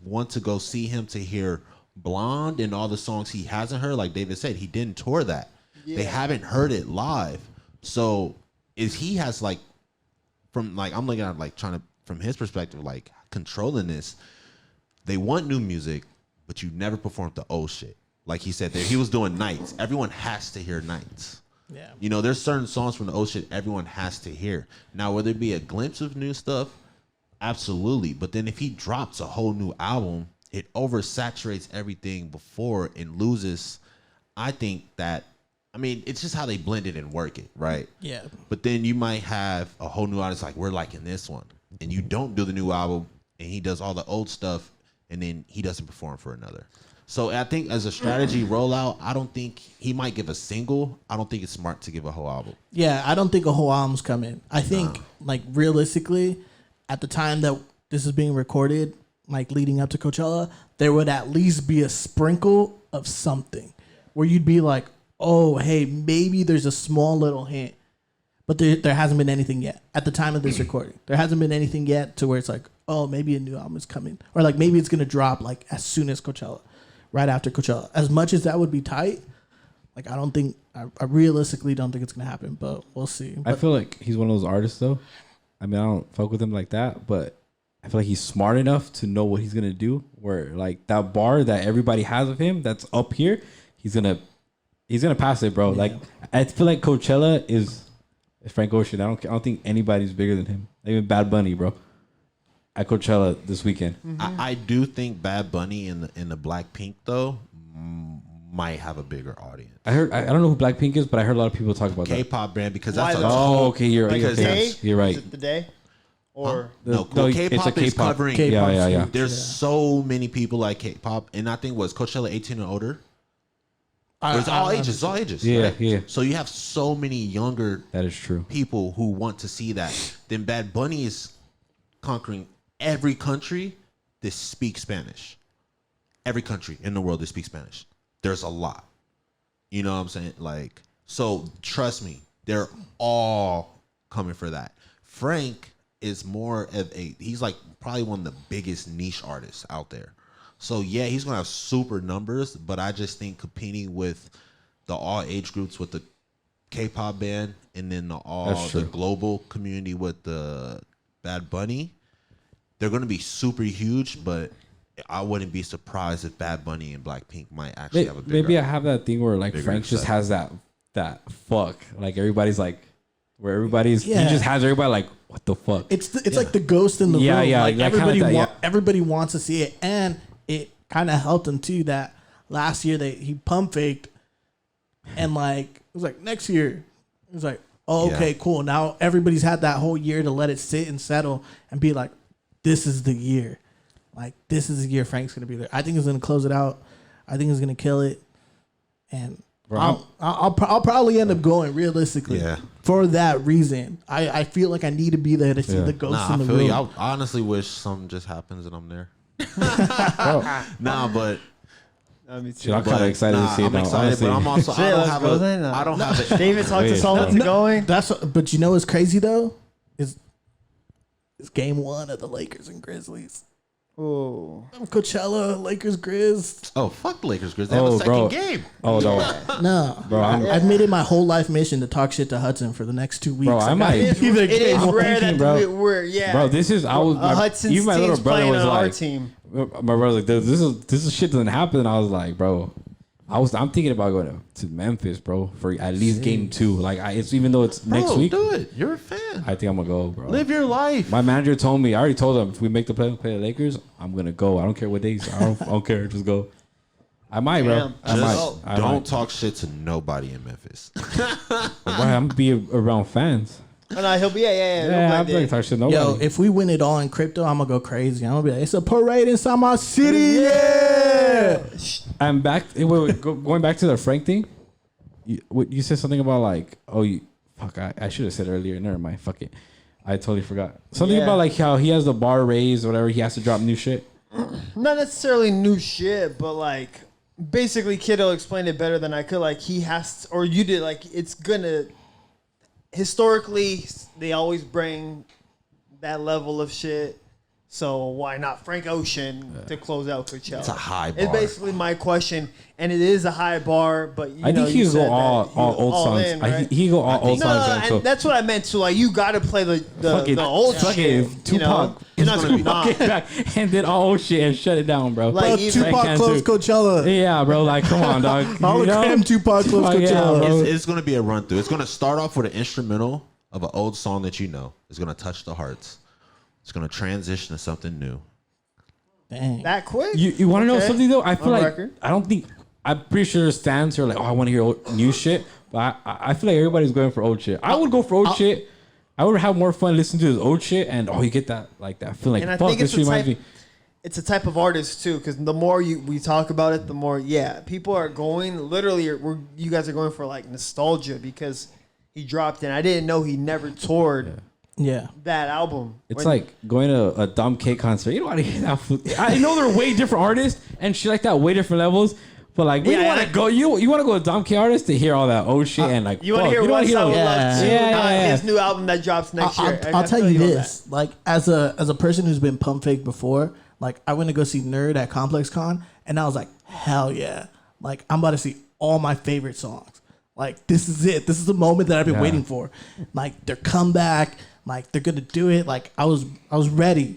want to go see him to hear Blonde and all the songs he hasn't heard? Like David said, he didn't tour that. Yeah. They haven't heard it live. So he has like, from like, I'm looking at like trying to, from his perspective, like controlling this. They want new music, but you never performed the old shit. Like he said there, he was doing nights. Everyone has to hear nights. Yeah. There's certain songs from the old shit everyone has to hear. Now, will there be a glimpse of new stuff? Absolutely. But then if he drops a whole new album, it oversaturates everything before and loses. I think that, it's just how they blend it and work it, right? Yeah. But then you might have a whole new artist like, we're liking this one. And you don't do the new album, and he does all the old stuff, and then he doesn't perform for another. So I think as a strategy rollout, I don't think he might give a single. I don't think it's smart to give a whole album. Yeah, I don't think a whole album's coming. I think, like, realistically, at the time that this is being recorded, like, leading up to Coachella, there would at least be a sprinkle of something where you'd be like, oh, hey, maybe there's a small little hint. But there hasn't been anything yet at the time of this recording. There hasn't been anything yet to where it's like, oh, maybe a new album is coming. Or, like, maybe it's going to drop, like, as soon as Coachella. Right after Coachella. As much as that would be tight, like I realistically don't think it's gonna happen, but we'll see. I feel like he's one of those artists though. I don't fuck with him like that, but I feel like he's smart enough to know what he's gonna do. Where like that bar that everybody has of him that's up here, he's gonna pass it, bro. Yeah. Like I feel like Coachella is Frank Ocean. I don't think anybody's bigger than him. Even Bad Bunny, bro. At Coachella this weekend. Mm-hmm. I do think Bad Bunny in the Blackpink though might have a bigger audience. I don't know who Blackpink is, but I heard a lot of people talk about K-pop brand because that's okay. You're right. You're right. Is it the day? Or K-pop is covering. K-pop. Yeah. There's so many people like K-pop, and I think Coachella 18 and older. It's all ages. It's all ages. Yeah, right? yeah. So you have so many younger. That is true. People who want to see that. Then Bad Bunny is conquering every country that speaks Spanish. Every country in the world that speaks Spanish. There's a lot. You know what I'm saying? Like, so trust me, they're all coming for that. Frank is more of he's like probably one of the biggest niche artists out there. So yeah, he's gonna have super numbers, but I just think competing with the all age groups with the K-pop band and then the global community with the Bad Bunny, they're gonna be super huge, but I wouldn't be surprised if Bad Bunny and Blackpink might actually have a bigger. Maybe I have that thing where like Frank just has that fuck. Like everybody's like, where everybody's he just has everybody like, what the fuck? It's like the ghost in the room. Yeah, like everybody wants to see it, and it kind of helped him too. That last year he pump faked, and like it was like next year, it was like, oh okay, cool. Now everybody's had that whole year to let it sit and settle and be like, this is the year. Like this is the year Frank's gonna be there. I think he's gonna close it out. I think he's gonna kill it, and I'll probably end up going realistically. Yeah. For that reason, I feel like I need to be there to see the ghost in the room. I honestly wish something just happens and I'm there. But me too. Shit, I'm kind of excited to see it. I'm excited, but I'm also I don't have it. David talked us all into going. But you know what's crazy though is game 1 of the Lakers and Grizzlies. Oh, Couchella, Lakers, Grizz. Oh, fuck Lakers, Grizz. They have a second game. Oh, no. No. Bro, I've made it my whole life mission to talk shit to Hudson for the next 2 weeks. Bro, I might. It is rare that we're Bro, this is, Hudson's even my little brother was like, our team. My brother's like, this is shit doesn't happen. And I was like, bro, I'm thinking about going to Memphis, bro, for at least game 2. Like, it's even though it's next week. Do it. You're a fan. I think I'm gonna go, bro. Live your life. My manager told me. I already told him if we make the play the Lakers, I'm gonna go. I don't care what days. I don't care. Just go. I might, bro. I might talk shit to nobody in Memphis. I'm gonna be around fans. Oh, no, he'll be I'm gonna talk shit to nobody. Yo, if we win it all in crypto, I'm gonna go crazy. I'm gonna be like, it's a parade inside my city. Yeah. I'm back. Going back to the Frank thing. You said something about like, I should have said earlier. Never mind. Fuck it. I totally forgot. Something about like how he has the bar raised, or whatever. He has to drop new shit. Not necessarily new shit, but like basically, Kiddo explained it better than I could. Like he has to, or you did. Like it's gonna. Historically, they always bring that level of shit. So why not Frank Ocean to close out Coachella? It's a high bar. It's basically my question, and it is a high bar. But I think he could go all old songs. In, right? He go all old songs. And that's what I meant too. Like you got to play the old shit. Tupac, you're not gonna not back and did all old shit and shut it down, bro. Like Tupac closed Coachella. Yeah, bro. Like come on, dog. Hologram Tupac closed Coachella. It's gonna be a run through. It's gonna start off with an instrumental of an old song that you know. It's gonna touch the hearts. It's gonna transition to something new. Dang. That quick? You want to know something though? I feel like I'm pretty sure there's fans who are like, oh, I want to hear new shit, but I feel like everybody's going for old shit. I would go for old shit. I would have more fun listening to his old shit, and you get that feeling. And I think it's a type of artist too, because the more we talk about it, the more people are going. Literally, you guys are going for like nostalgia because he dropped in. I didn't know he never toured. Yeah, that album. It's like going to a Dom K concert. You don't want to hear that. I know they're way different artists and shit like that, way different levels. But like, you want to go. You want to go to Dom K artist to hear all that old shit and like. You want to hear What's Up Love his new album that drops next year. I'll tell you this. Like as a person who's been pump fake before, like I went to go see Nerd at Complex Con, and I was like, hell yeah! Like I'm about to see all my favorite songs. Like this is it. This is the moment that I've been waiting for. Like their comeback. Like they're gonna do it. Like I was ready,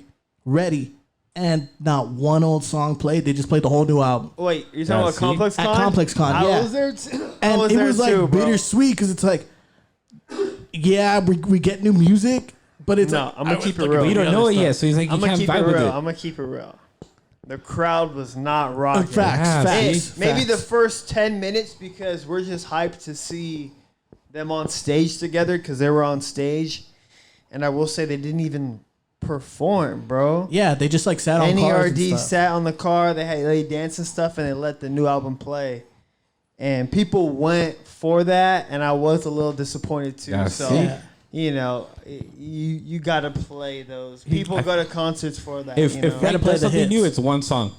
and not one old song played. They just played the whole new album. Wait, you're talking about Complex Con? At Complex Con, I was there too. And it was like bittersweet because it's like, we get new music, but it's I'm gonna keep it real. But you don't know it yet, so he's like, you can't vibe with it. I'm gonna keep it real. The crowd was not rocking. Facts. Maybe the first 10 minutes because we're just hyped to see them on stage together because they were on stage. And I will say they didn't even perform, bro. Yeah, they just like sat on cars. NERD sat on the car. They danced and stuff, and they let the new album play. And people went for that, and I was a little disappointed too. You got to play those. People go to concerts for that. If Frank plays something new, it's one song.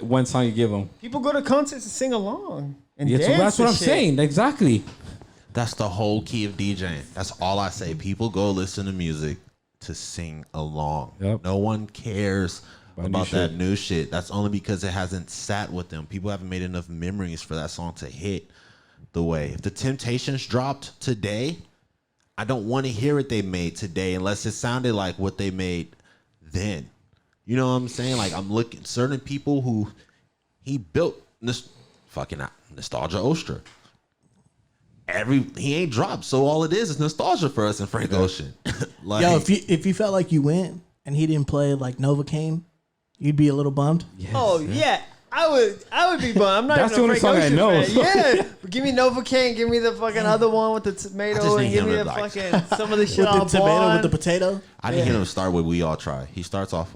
One song you give them. People go to concerts and sing along and dance. That's what I'm saying. Exactly. That's the whole key of DJing. That's all I say. People go listen to music to sing along. Yep. No one cares about that new shit. That's only because it hasn't sat with them. People haven't made enough memories for that song to hit the way. If the Temptations dropped today, I don't want to hear what they made today unless it sounded like what they made then. You know what I'm saying? Like, I'm looking certain people who he built this fucking Nostalgia Ostra. He ain't dropped, so all it is nostalgia for us and Frank Ocean. Like, yo, if you felt like you went and he didn't play like Novocaine, you'd be a little bummed. Yes, yeah. I would be bummed. I'm not That's even a the Frank only song I Ocean know. fan. Yeah, give me Novocaine. Give me the fucking other one with the tomato, and give me the fucking some of the shit With on the tomato, Blond. with the potato. I didn't hear him start with "We All Try." He starts off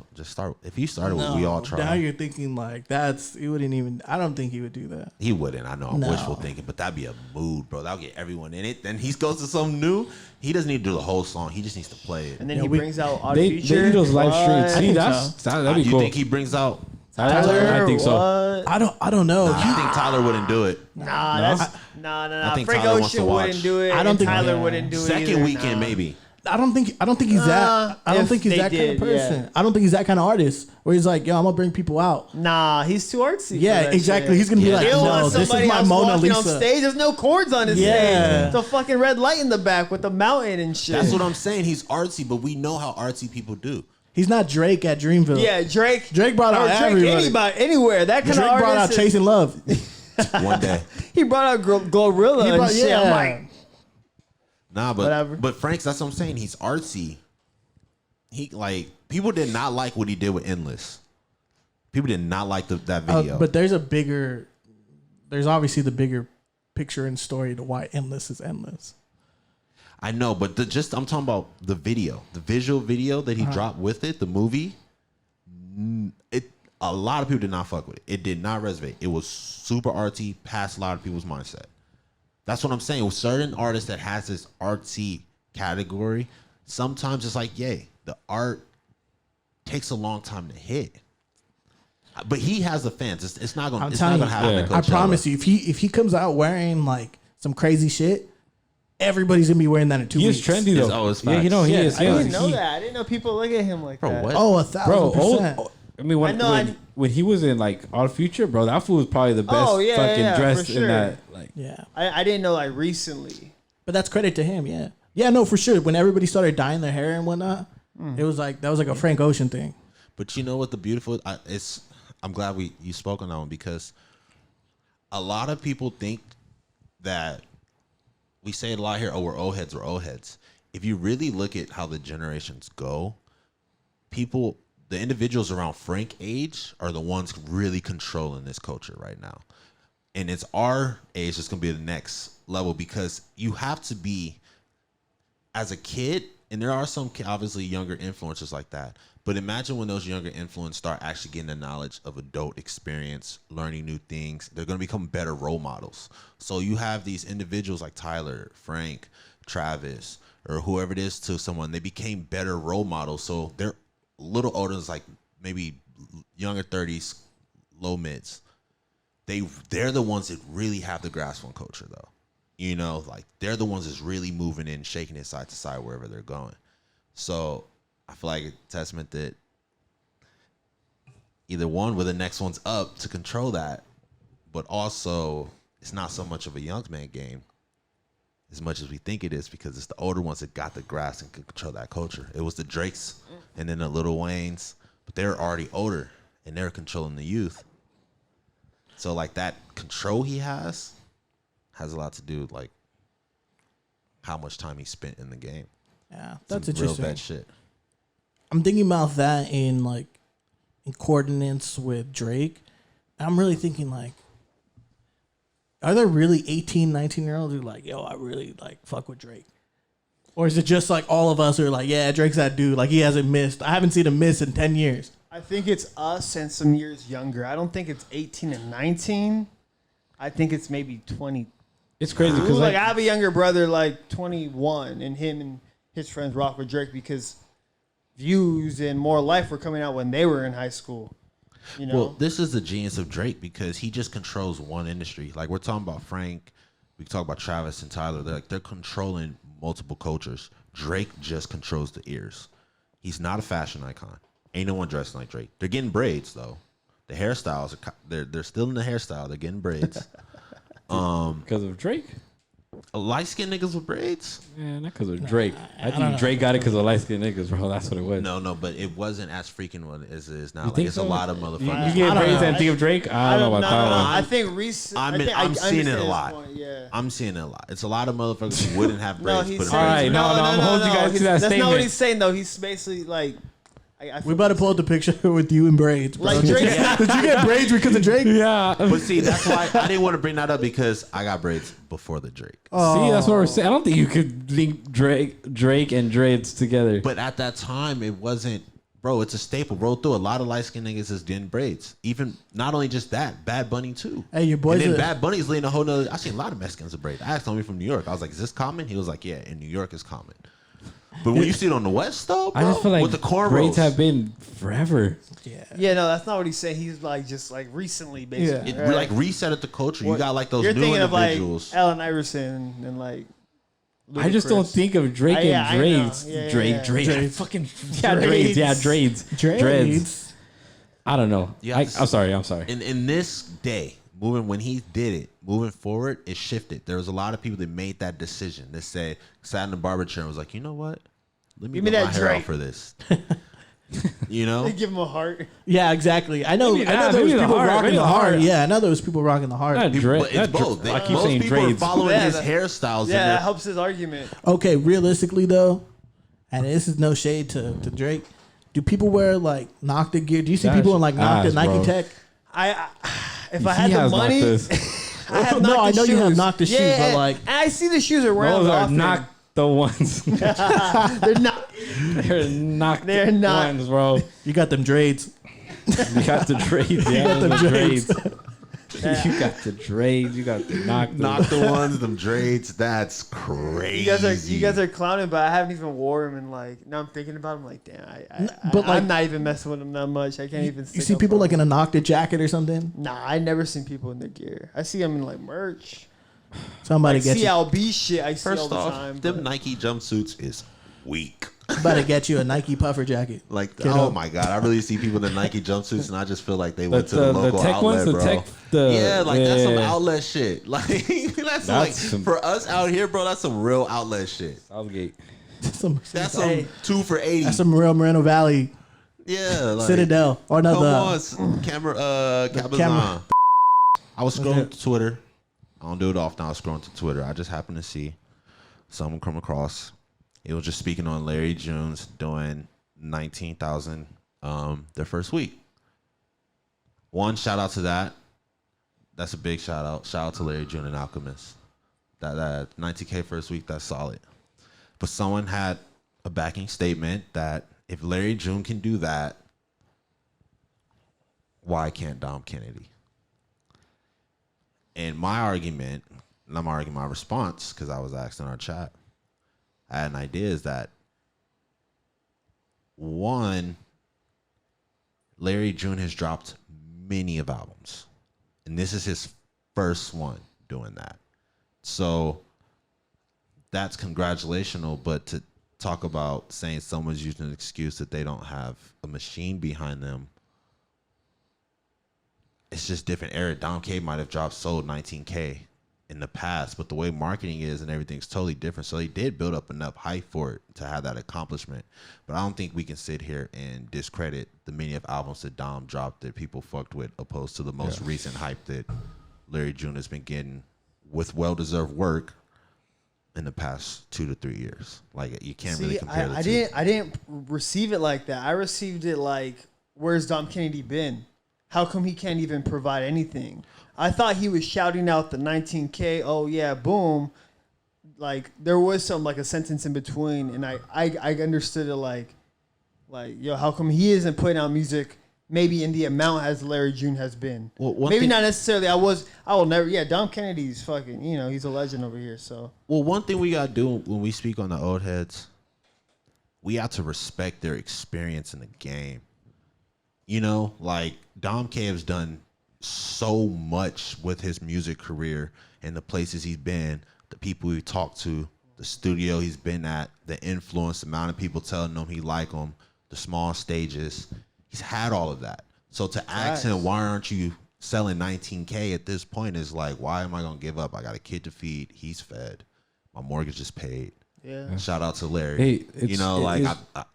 if he started with "We All Try." Now you're thinking like he wouldn't even. I don't think he would do that. He wouldn't. I know I'm wishful thinking, but that'd be a mood, bro. That'll get everyone in it. Then he goes to something new. He doesn't need to do the whole song. He just needs to play it. And then he brings out Odd They Future. do those live streams. See, that'd be you cool. think he brings out? Tyler? I think so. I don't know. I think Tyler wouldn't do it. Nah. I think Frank Tyler wants to Ocean watch. wouldn't do it. I don't think Tyler wouldn't do it. Second weekend, maybe. I don't think he's that. I don't if think he's they that kind did, of person. yeah. I don't think he's that kind of artist where he's like, yo, I'm gonna bring people out. Nah, he's too artsy. Yeah, for that exactly. shit. He's gonna be like, They don't no, want this is somebody my else Mona walking Lisa. on stage. There's no chords on his Yeah. stage. It's a fucking red light in the back with the mountain and shit. That's what I'm saying. He's artsy, but we know how artsy people do. He's not Drake at Dreamville. Yeah, Drake. Drake brought out everybody. Anywhere. That kind Drake of artist. brought out Chasing Love. One day. He brought out Glorilla and shit. yeah. I'm like, Nah, Whatever. but Frank's, that's what I'm saying. He's artsy. People did not like what he did with Endless. People did not like that video. But there's obviously the bigger picture and story to why Endless is Endless. I know, but I'm talking about the video, the visual video that he dropped with it, the movie. A lot of people did not fuck with it. It did not resonate. It was super artsy, past a lot of people's mindset. That's what I'm saying. With certain artists that has this artsy category, sometimes it's like, yay, the art takes a long time to hit. But he has the fans. It's not gonna happen. I promise you, if he comes out wearing like some crazy shit, everybody's gonna be wearing that in 2 weeks. He is trendy though. Yeah, you know he is. I didn't know that. I didn't know people look at him like that. What? Oh, 1,000%. I mean, when he was in like Odd Future, bro, that fool was probably the best fucking dressed in that. Like, yeah, I didn't know like recently, but that's credit to him. Yeah, no, for sure. When everybody started dyeing their hair and whatnot, it was like that was like a Frank Ocean thing. But you know what the beautiful I'm glad you spoke on that one, because a lot of people think that we say it a lot here, oh, we're old heads, we're old heads. If you really look at how the generations go, the individuals around Frank age are the ones really controlling this culture right now. And it's our age that's going to be the next level, because you have to be, as a kid, and there are some obviously younger influencers like that, but imagine when those younger influencers start actually getting the knowledge of adult experience, learning new things, they're going to become better role models. So you have these individuals like Tyler, Frank, Travis, or whoever it is to someone, they became better role models. So they're a little older, it's like maybe younger 30s, low mids. They're the ones that really have the grasp on culture, though. You know, like they're the ones that's really moving in, shaking it side to side wherever they're going. So I feel like it's a testament that either one, where the next one's up to control that, but also it's not so much of a young man game as much as we think it is, because it's the older ones that got the grasp and could control that culture. It was the Drakes and then the Lil Waynes, but they're already older and they're controlling the youth. So like that control he has a lot to do with like how much time he spent in the game. Yeah, that's Some interesting. real bad shit. I'm thinking about that in coordinates with Drake. I'm really thinking like, are there really 18, 19-year-olds who are like, yo, I really like fuck with Drake? Or is it just like all of us who are like, yeah, Drake's that dude. Like he hasn't missed. I haven't seen him miss in 10 years. I think it's us and some years younger. I don't think it's 18 and 19. I think it's maybe 20. it's crazy because I have a younger brother like 21, and him and his friends rock with Drake because Views and More Life were coming out when they were in high school. You know? Well, this is the genius of Drake, because he just controls one industry. Like we're talking about Frank, we talk about Travis and Tyler. They're controlling multiple cultures. Drake just controls the ears. He's not a fashion icon. Ain't no one dressing like Drake. They're getting braids though. The hairstyles they're still in the hairstyle. They're getting braids. because of Drake. Light skinned niggas with braids? Man, not because of Drake. I think Drake got it because of light skinned niggas, bro. That's what it was. No, but it wasn't as freaking what it is now. You like think it's so? a lot of motherfuckers. You get braids and think of Drake? I don't know about that one. I think recent. I'm seeing it a lot. Yeah. I'm seeing it a lot. It's a lot of motherfuckers who wouldn't have braids. he's but saying, All right, no, I'm holding you guys to that That's statement. not what he's saying though. He's basically like. We about to pull up the picture with you in braids, bro. Like Drake. Did you get braids because of Drake? Yeah. But see, that's why I didn't want to bring that up because I got braids before the Drake. See, that's what we're saying. I don't think you could link Drake and dreads together. But at that time, it wasn't, bro. It's a staple. Roll through a lot of light skinned niggas is getting braids. Even not only just that, Bad Bunny too. Hey, your boys. And then Bad Bunny's leading a whole nother. I seen a lot of Mexicans with braids. I asked homie from New York. I was like, "Is this common?" He was like, "Yeah, in New York it's common." But when you see it on the West, though, bro, I just feel like with the cornrows, braids have been forever. Yeah, no, that's not what he's saying. He's like just like recently, basically. it like reset at the culture. You got like those You're new thinking individuals. of like Allen Iverson and like. I just don't think of Drake and dreads. Drake. Fucking dreads. Yeah, dreads. I don't know. Yeah, I'm sorry. In this day, when he did it, moving forward, it shifted. There was a lot of people that made that decision. That said, sat in the barber chair and was like, you know what? Let me Give me get that my hair Drake. out for this. You know? They give him a heart. Yeah, exactly. I know. Maybe I know not. there was Maybe the people heart. rocking Maybe the the heart. heart. Yeah, I know there was people rocking the heart. Not But it's both. I keep Most saying people are dreads. following his that- hairstyles. Yeah, and that helps his argument. Okay, realistically though, and this is no shade to Drake. Do people wear like Nocta gear? Do you see That's people in like Nocta ass, Nike bro. Tech? If I had the money, I have No, I Nocta know you have shoes. Nocta shoes, but like and I see the shoes are wearing Those are often. not the ones. They're not. They're not ones, bro. you got them dreads. You got the dreads. Yeah, got them the dreads. dreads. You got the dreads. You got the Not the ones, them dreads. That's crazy. You guys are clowning, but I haven't even wore them, and like now I'm thinking about them. Like, damn, But, like- I'm not even messing with them that much. I can't even. You see people like in a Nocta jacket or something. Nah, I never seen people in their gear. I see them in like merch. Somebody Like get you. CLB shit. I see all First the off, time. them but- Nike jumpsuits is weak. About to get you a Nike puffer jacket. Like, Get oh up. my god, I really see people in the Nike jumpsuits, and I just feel like they went to the local tech outlet, ones, bro. That's some yeah. outlet shit. Like that's like for us out here, bro. That's some real outlet shit. Southgate. That's some Hey. 2 for $80. That's some real Moreno Valley Yeah, like, Citadel or Come another. on, Cabazon. I was scrolling to Twitter. I don't do it often. I was scrolling to Twitter. I just happened to see someone come across. It was just speaking on Larry June's doing 19,000 their first week. One, shout out to that. That's a big shout out. Shout out to Larry June and Alchemist. That 19K first week, that's solid. But someone had a backing statement that if Larry June can do that, why can't Dom Kennedy? And my argument, and I'm arguing my response because I was asked in our chat, I had an idea is that one, Larry June has dropped many of albums, and this is his first one doing that. So that's congratulational, but to talk about saying someone's using an excuse that they don't have a machine behind them, it's just different era. Dom K might have sold 19K in the past, but the way marketing is and everything's totally different. So he did build up enough hype for it to have that accomplishment. But I don't think we can sit here and discredit the many of albums that Dom dropped that people fucked with, opposed to the most recent hype that Larry June has been getting with well-deserved work in the past 2 to 3 years. Like, you can't really compare the two. I didn't receive it like that. I received it like, where's Dom Kennedy been? How come he can't even provide anything? I thought he was shouting out the 19K. Oh yeah, boom. Like there was some like a sentence in between, and I understood it like yo, how come he isn't putting out music maybe in the amount as Larry June has been? Well, maybe not necessarily. I will never. Yeah, Dom Kennedy's fucking. You know, he's a legend over here. So well, one thing we gotta do when we speak on the old heads, we have to respect their experience in the game. You know, like Dom K has done so much with his music career and the places he's been, the people he talked to, the studio he's been at, the influence, the amount of people telling him he like him, the small stages. He's had all of that. So to ask him, why aren't you selling 19K at this point is like, why am I going to give up? I got a kid to feed. He's fed. My mortgage is paid. Yeah. Shout out to Larry. Hey, you know, like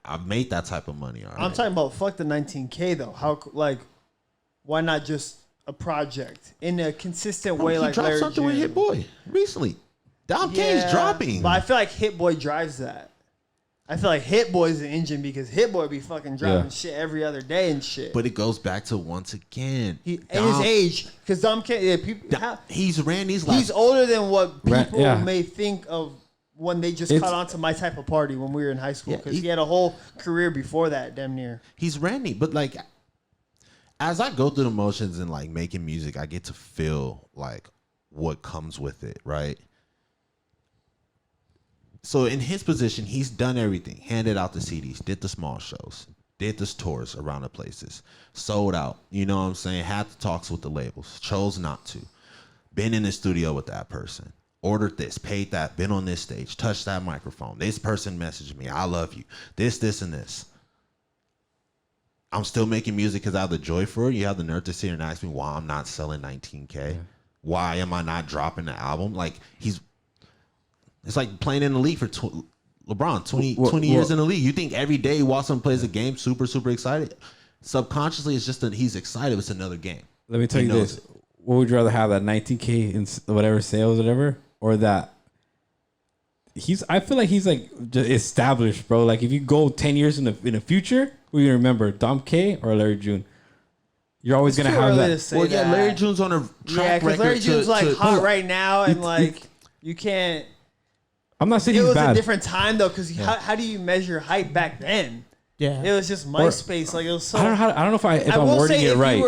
I've made that type of money. Already. I'm talking about fuck the 19K though. How like, why not just a project in a consistent way? Like dropped Larry something with Hit Boy recently. Dom K's dropping. But I feel like Hit Boy drives that. I feel like Hit Boy's the engine because Hit Boy be fucking dropping shit every other day and shit. But it goes back to once again his age, because Dom K. He's Randy's. Like, he's older than what people may think of when they just caught on to My Type of Party when we were in high school. Because he had a whole career before that, damn near. He's Randy, but like, as I go through the motions and like making music, I get to feel like what comes with it, right? So in his position, he's done everything. Handed out the CDs, did the small shows, did the tours around the places, sold out. You know what I'm saying? Had the talks with the labels, chose not to. Been in the studio with that person, ordered this, paid that, been on this stage, touched that microphone. This person messaged me, I love you. This, and this. I'm still making music because I have the joy for it. You have the nerve to sit here and ask me why I'm not selling 19K. Yeah. Why am I not dropping the album? Like, it's like playing in the league for LeBron, 20 years in the league. You think every day he walks and plays a game, super, super excited? Subconsciously, it's just that he's excited. It's another game. Let me tell you this. What would you rather have, that 19K in whatever sales, whatever, or that I feel like he's like just established, bro. Like if you go 10 years in the future, who you remember, Dom K or Larry June? You're always going to have that. Well, yeah, Larry June's on a track record. Larry June's like hot right now, and like you can't. I'm not saying he's bad. It was a different time though, because how do you measure hype back then? Yeah, it was just MySpace. Like it was so. I don't know if I'm wording it right.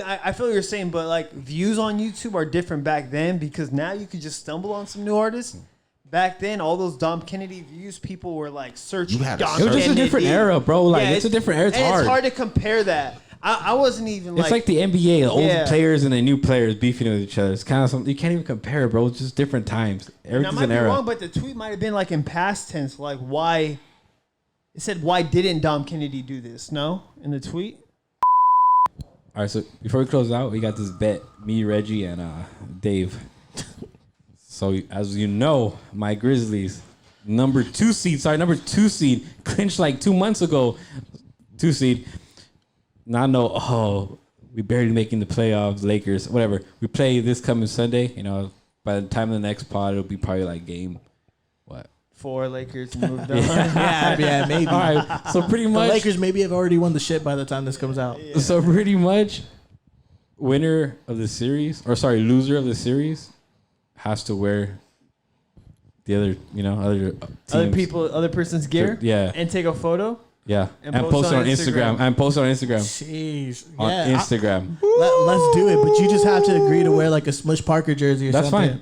I feel what you're saying, but like views on YouTube are different back then because now you could just stumble on some new artists. Back then, all those Dom Kennedy views, people were like searching. Dom Kennedy. It was just a different era, bro. Like it's a different era. It's hard. It's hard to compare that. I wasn't even like. It's like the NBA, the old players and the new players beefing with each other. It's kind of something you can't even compare, bro. It's just different times. Everything's an era. I might be wrong, but the tweet might have been like in past tense, like why. It said, "Why didn't Dom Kennedy do this?" No, in the tweet. All right, so before we close out, we got this bet, me, Reggie, and Dave. So as you know, my Grizzlies, number 2 seed, clinched like 2 months ago. 2 seed. Now we barely making the playoffs. Lakers, whatever. We play this coming Sunday. You know, by the time of the next pod, it'll be probably like game 4 Lakers moved on. yeah, maybe. All right, so pretty much the Lakers maybe have already won the shit by the time this comes out. Yeah. So pretty much, loser of the series has to wear the other other person's gear. Yeah, and take a photo. Yeah, and post it on Instagram. Jeez. On Instagram. Let's do it, but you just have to agree to wear like a Smush Parker jersey or something. That's fine.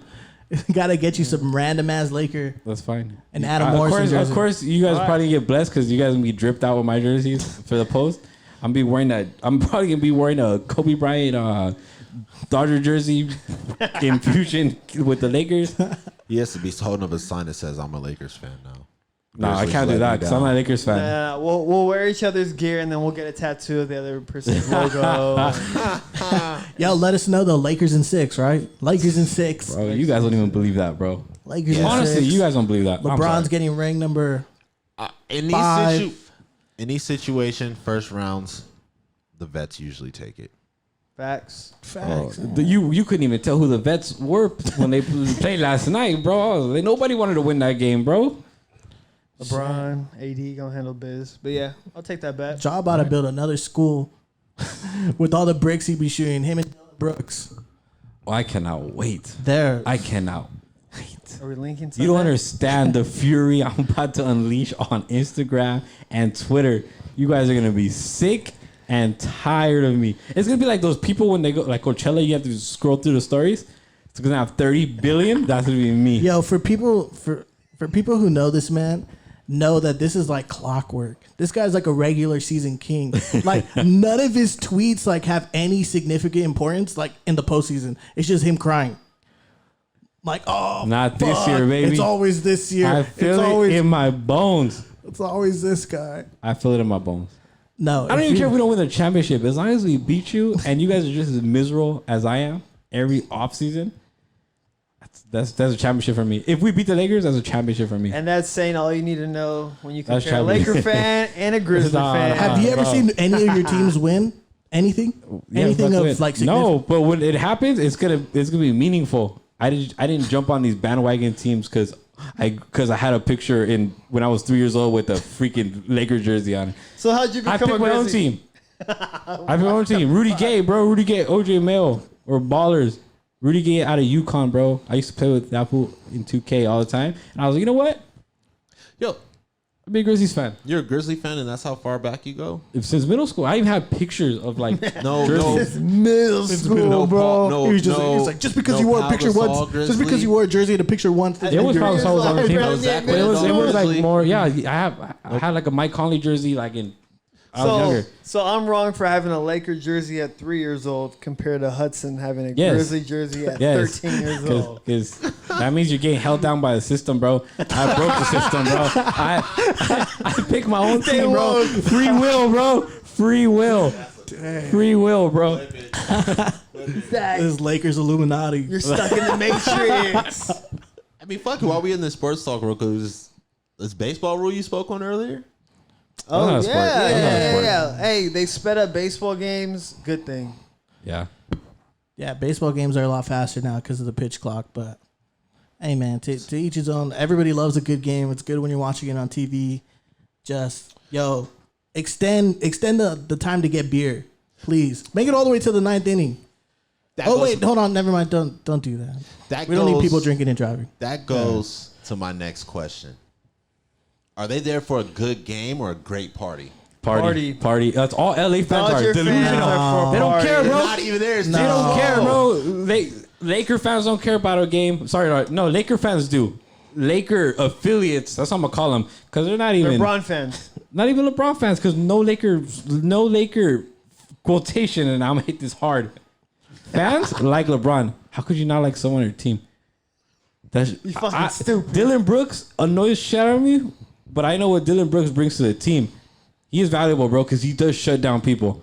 Gotta get you some random ass Laker. That's fine. And Adam Morrison jersey. Of course, you guys probably get blessed because you guys gonna be dripped out with my jerseys for the post. I'm probably gonna be wearing a Kobe Bryant Dodger jersey in fusion with the Lakers. He has to be holding up a sign that says "I'm a Lakers fan" now. No, I can't do that because I'm not a Lakers fan. We'll wear each other's gear and then we'll get a tattoo of the other person's logo. Yo, let us know though. Lakers in 6, right? Lakers in 6. Bro, you guys don't even believe that, bro. Lakers in 6. Honestly, you guys don't believe that. LeBron's getting ring number in 5. In these situations, first rounds, the vets usually take it. Facts. You couldn't even tell who the vets were when they played last night, bro. Nobody wanted to win that game, bro. LeBron, AD gonna handle biz. But yeah, I'll take that bet. Ja about to build another school with all the bricks he be shooting. Him and Brooks. Oh, I cannot wait. I cannot wait. Are we linking to You don't understand the fury I'm about to unleash on Instagram and Twitter. You guys are gonna be sick and tired of me. It's gonna be like those people when they go like Coachella. You have to scroll through the stories. It's gonna have 30 billion. That's gonna be me. Yo, for people who know this man, know that this is like clockwork. This guy's like a regular season king. Like none of his tweets like have any significant importance like in the postseason. It's just him crying. Like, oh, not this year, baby. It's always this year. I feel it in my bones. It's always this guy. I feel it in my bones. No, I don't even care if we don't win the championship. As long as we beat you and you guys are just as miserable as I am every offseason, That's a championship for me. If we beat the Lakers, that's a championship for me. And that's saying all you need to know when you compare a Laker fan and a Grizzly fan. Have you ever seen any of your teams win anything? Yeah, anything of like no, but when it happens, it's gonna be meaningful. I didn't jump on these bandwagon teams because I had a picture when I was 3 years old with a freaking Laker jersey on. So how'd you become I picked my own team. I picked my own team. Rudy Gay, bro. Rudy Gay, OJ Mayo, or Ballers. Rudy Gay out of UConn, bro. I used to play with that fool in 2K all the time. And I was like, you know what? Yo, I'm a big Grizzlies fan. You're a Grizzly fan, and that's how far back you go? Since middle school. I even have pictures of like jerseys. Since middle school, bro. He's like, just because you wore a picture once, just because you wore a jersey in a picture once. It was probably so on the team. It was like more, yeah. I had like a Mike Conley jersey like in. I was younger. So I'm wrong for having a Laker jersey at 3 years old compared to Hudson having a Grizzly jersey at 13 years old. Because that means you're getting held down by the system, bro. I broke the system, bro. I picked my own team, bro. Free will, bro. Free will. Free will, bro. This Lakers Illuminati. You're stuck in the Matrix. I mean, fuck it. While we in this sports talk, real quick, this baseball rule you spoke on earlier? Oh, yeah. Hey, they sped up baseball games. Good thing. Yeah. Yeah, baseball games are a lot faster now because of the pitch clock. But, hey, man, to each his own. Everybody loves a good game. It's good when you're watching it on TV. Just, extend the time to get beer. Please. Make it all the way to the 9th inning. Wait, hold on. Never mind. Don't do that. We don't need people drinking and driving. That goes to my next question. Are they there for a good game or a great party? Party. That's all LA fans Dodger are. Delusional. They don't care, bro. They're not even there. They don't care, bro. Laker fans don't care about a game. Sorry, no. Laker fans do. Laker affiliates. That's what I'm gonna call them because they're not even LeBron fans. Not even LeBron fans because no Laker quotation, and I'm gonna hit this hard. Fans like LeBron. How could you not like someone on your team? That's you fucking stupid. Dylan Brooks annoys shit out of me. But I know what Dylan Brooks brings to the team. He is valuable, bro, because he does shut down people.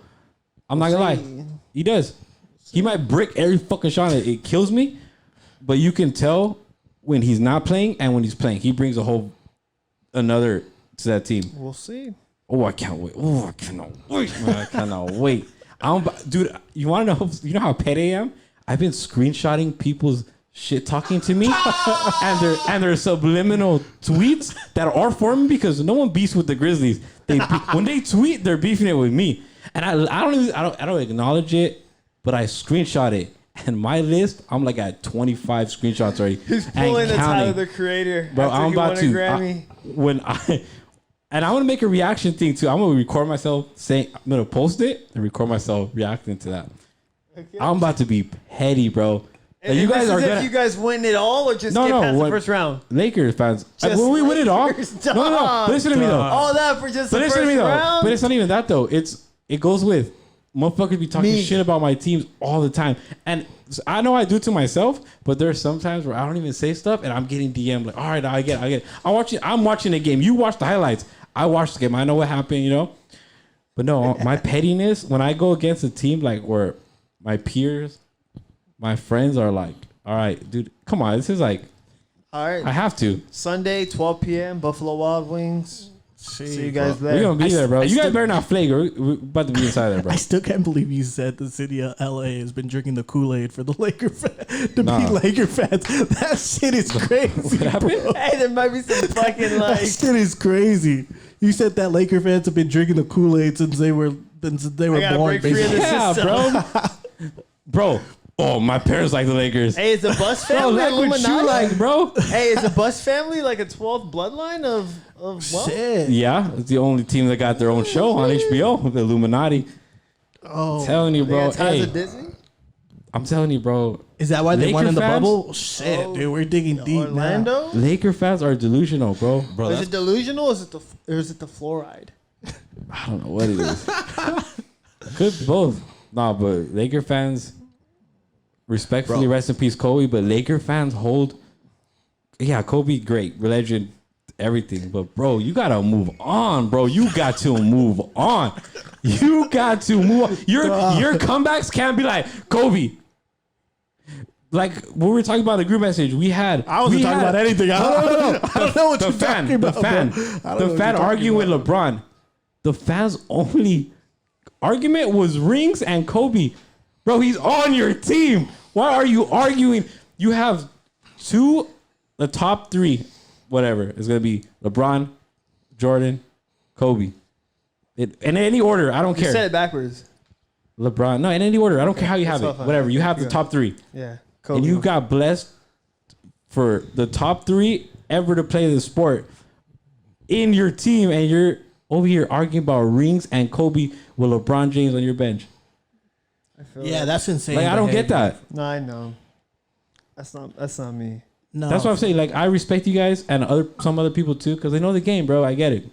I'm not going to lie. He does. He might brick every fucking shot. It kills me. But you can tell when he's not playing and when he's playing. He brings another to that team. We'll see. Oh, I can't wait. Oh, I cannot wait, man. I cannot wait. Dude, you want to know? You know how petty I am? I've been screenshotting people's shit talking to me and their subliminal tweets that are for me because no one beefs with the Grizzlies. When they tweet, they're beefing it with me, and I don't acknowledge it, but I screenshot it. And my list, I'm like at 25 screenshots already. He's pulling the Tyler the Creator. Bro, I'm about to. And I want to make a reaction thing too. I'm gonna record myself saying I'm gonna post it and record myself reacting to that. Okay. I'm about to be petty, bro. And you guys if you guys win it all or just get past the first round? Lakers fans. When we win it all. No. Listen to me though. All that for just the first round? But it's not even that though. It goes with motherfuckers be talking shit about my teams all the time. And I know I do it to myself, but there's sometimes where I don't even say stuff and I'm getting DM like, all right, I get it. I'm watching the game. You watch the highlights. I watched the game. I know what happened, you know? But no, my pettiness, when I go against a team like where my peers, my friends are like, all right, dude, come on. This is like, all right. I have to. Sunday, 12 p.m., Buffalo Wild Wings. See you guys there. We're going to be there, bro. You guys better not flake. We're about to be inside there, bro. I still can't believe you said the city of LA has been drinking the Kool-Aid for the Laker be Laker fans. That shit is crazy. What happened? Bro. Hey, there might be some fucking like. That shit is crazy. You said that Laker fans have been drinking the Kool-Aid since they were born. Yeah, bro. Bro. Oh, my parents like the Lakers. Hey, is the Bus family what you like, bro? Hey, is the Bus family like a 12th bloodline of what? Shit. Yeah, it's the only team that got their own show on HBO, the Illuminati. Oh, I'm telling you, bro. Hey, Disney? I'm telling you, bro. Is that why they won in the bubble? Shit, dude, we're digging deep Orlando? now. Laker fans are delusional, bro. Is it delusional or is it the fluoride? I don't know what it is. Could be both. Nah, but Laker fans, respectfully, rest in peace, Kobe. But Laker fans hold, Kobe, great, legend, everything. But bro, you gotta move on, bro. You got to move on. You got to move on. Your comebacks can't be like Kobe. like when we were talking about the group message, we had. I wasn't talking about anything. I don't know what you're talking about. The fan arguing with LeBron. The fans' only argument was rings and Kobe. Bro, he's on your team. Why are you arguing? You have the top three, whatever. It's going to be LeBron, Jordan, Kobe. In any order, I don't care. You said it backwards. LeBron. No, in any order. I don't care how you have it. Whatever. You have the top three. Yeah. Kobe. And you got blessed for the top three ever to play the sport in your team, and you're over here arguing about rings and Kobe with LeBron James on your bench. That's insane. Like, I don't get that. No, I know. That's not me. No. That's what I'm saying. Like, I respect you guys and some other people too, because they know the game, bro. I get it.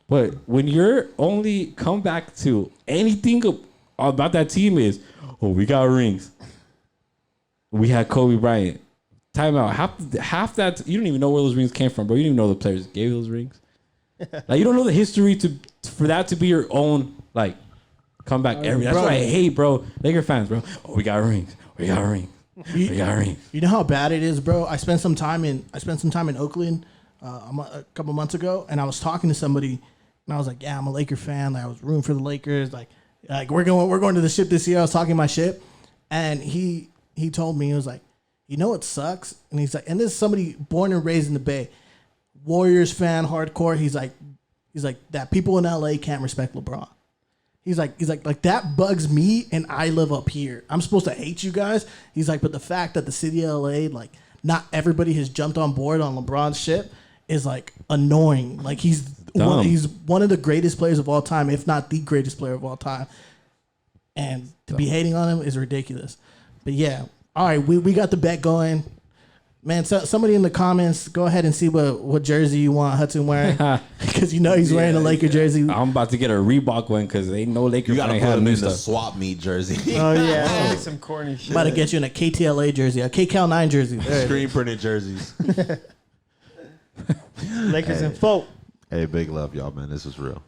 But when you're only come back to anything about that team is, we got rings. We had Kobe Bryant. Timeout. Half that, you don't even know where those rings came from, bro. You don't even know the players gave those rings. Like, you don't know the history for that to be your own, like, comeback. That's what I hate, bro. Laker fans, bro. We got rings. We got rings. We got rings. You know how bad it is, bro? I spent some time in Oakland a couple months ago, and I was talking to somebody, and I was like, "Yeah, I'm a Laker fan. Like, I was rooting for the Lakers. Like we're going to the ship this year." I was talking my shit, and he told me, he was like, "You know what sucks?" And he's like, and this is somebody born and raised in the Bay, Warriors fan, hardcore. He's like that people in LA can't respect LeBron. He's like that bugs me, and I live up here. I'm supposed to hate you guys. He's like, but the fact that the city of LA, like, not everybody has jumped on board on LeBron's ship is like annoying. Like, he's one of the greatest players of all time, if not the greatest player of all time. And to be hating on him is ridiculous. But yeah, all right, we got the bet going. Man, so somebody in the comments, go ahead and see what jersey you want Hudson wearing, because you know he's wearing a Laker jersey. I'm about to get a Reebok one because they know Lakers. You gotta put him in the swap meet jersey. Oh yeah, some corny shit. About to get you in a KTLA jersey, a KCal9 jersey, screen printed jerseys. Lakers and folk. Hey, big love, y'all, man. This was real.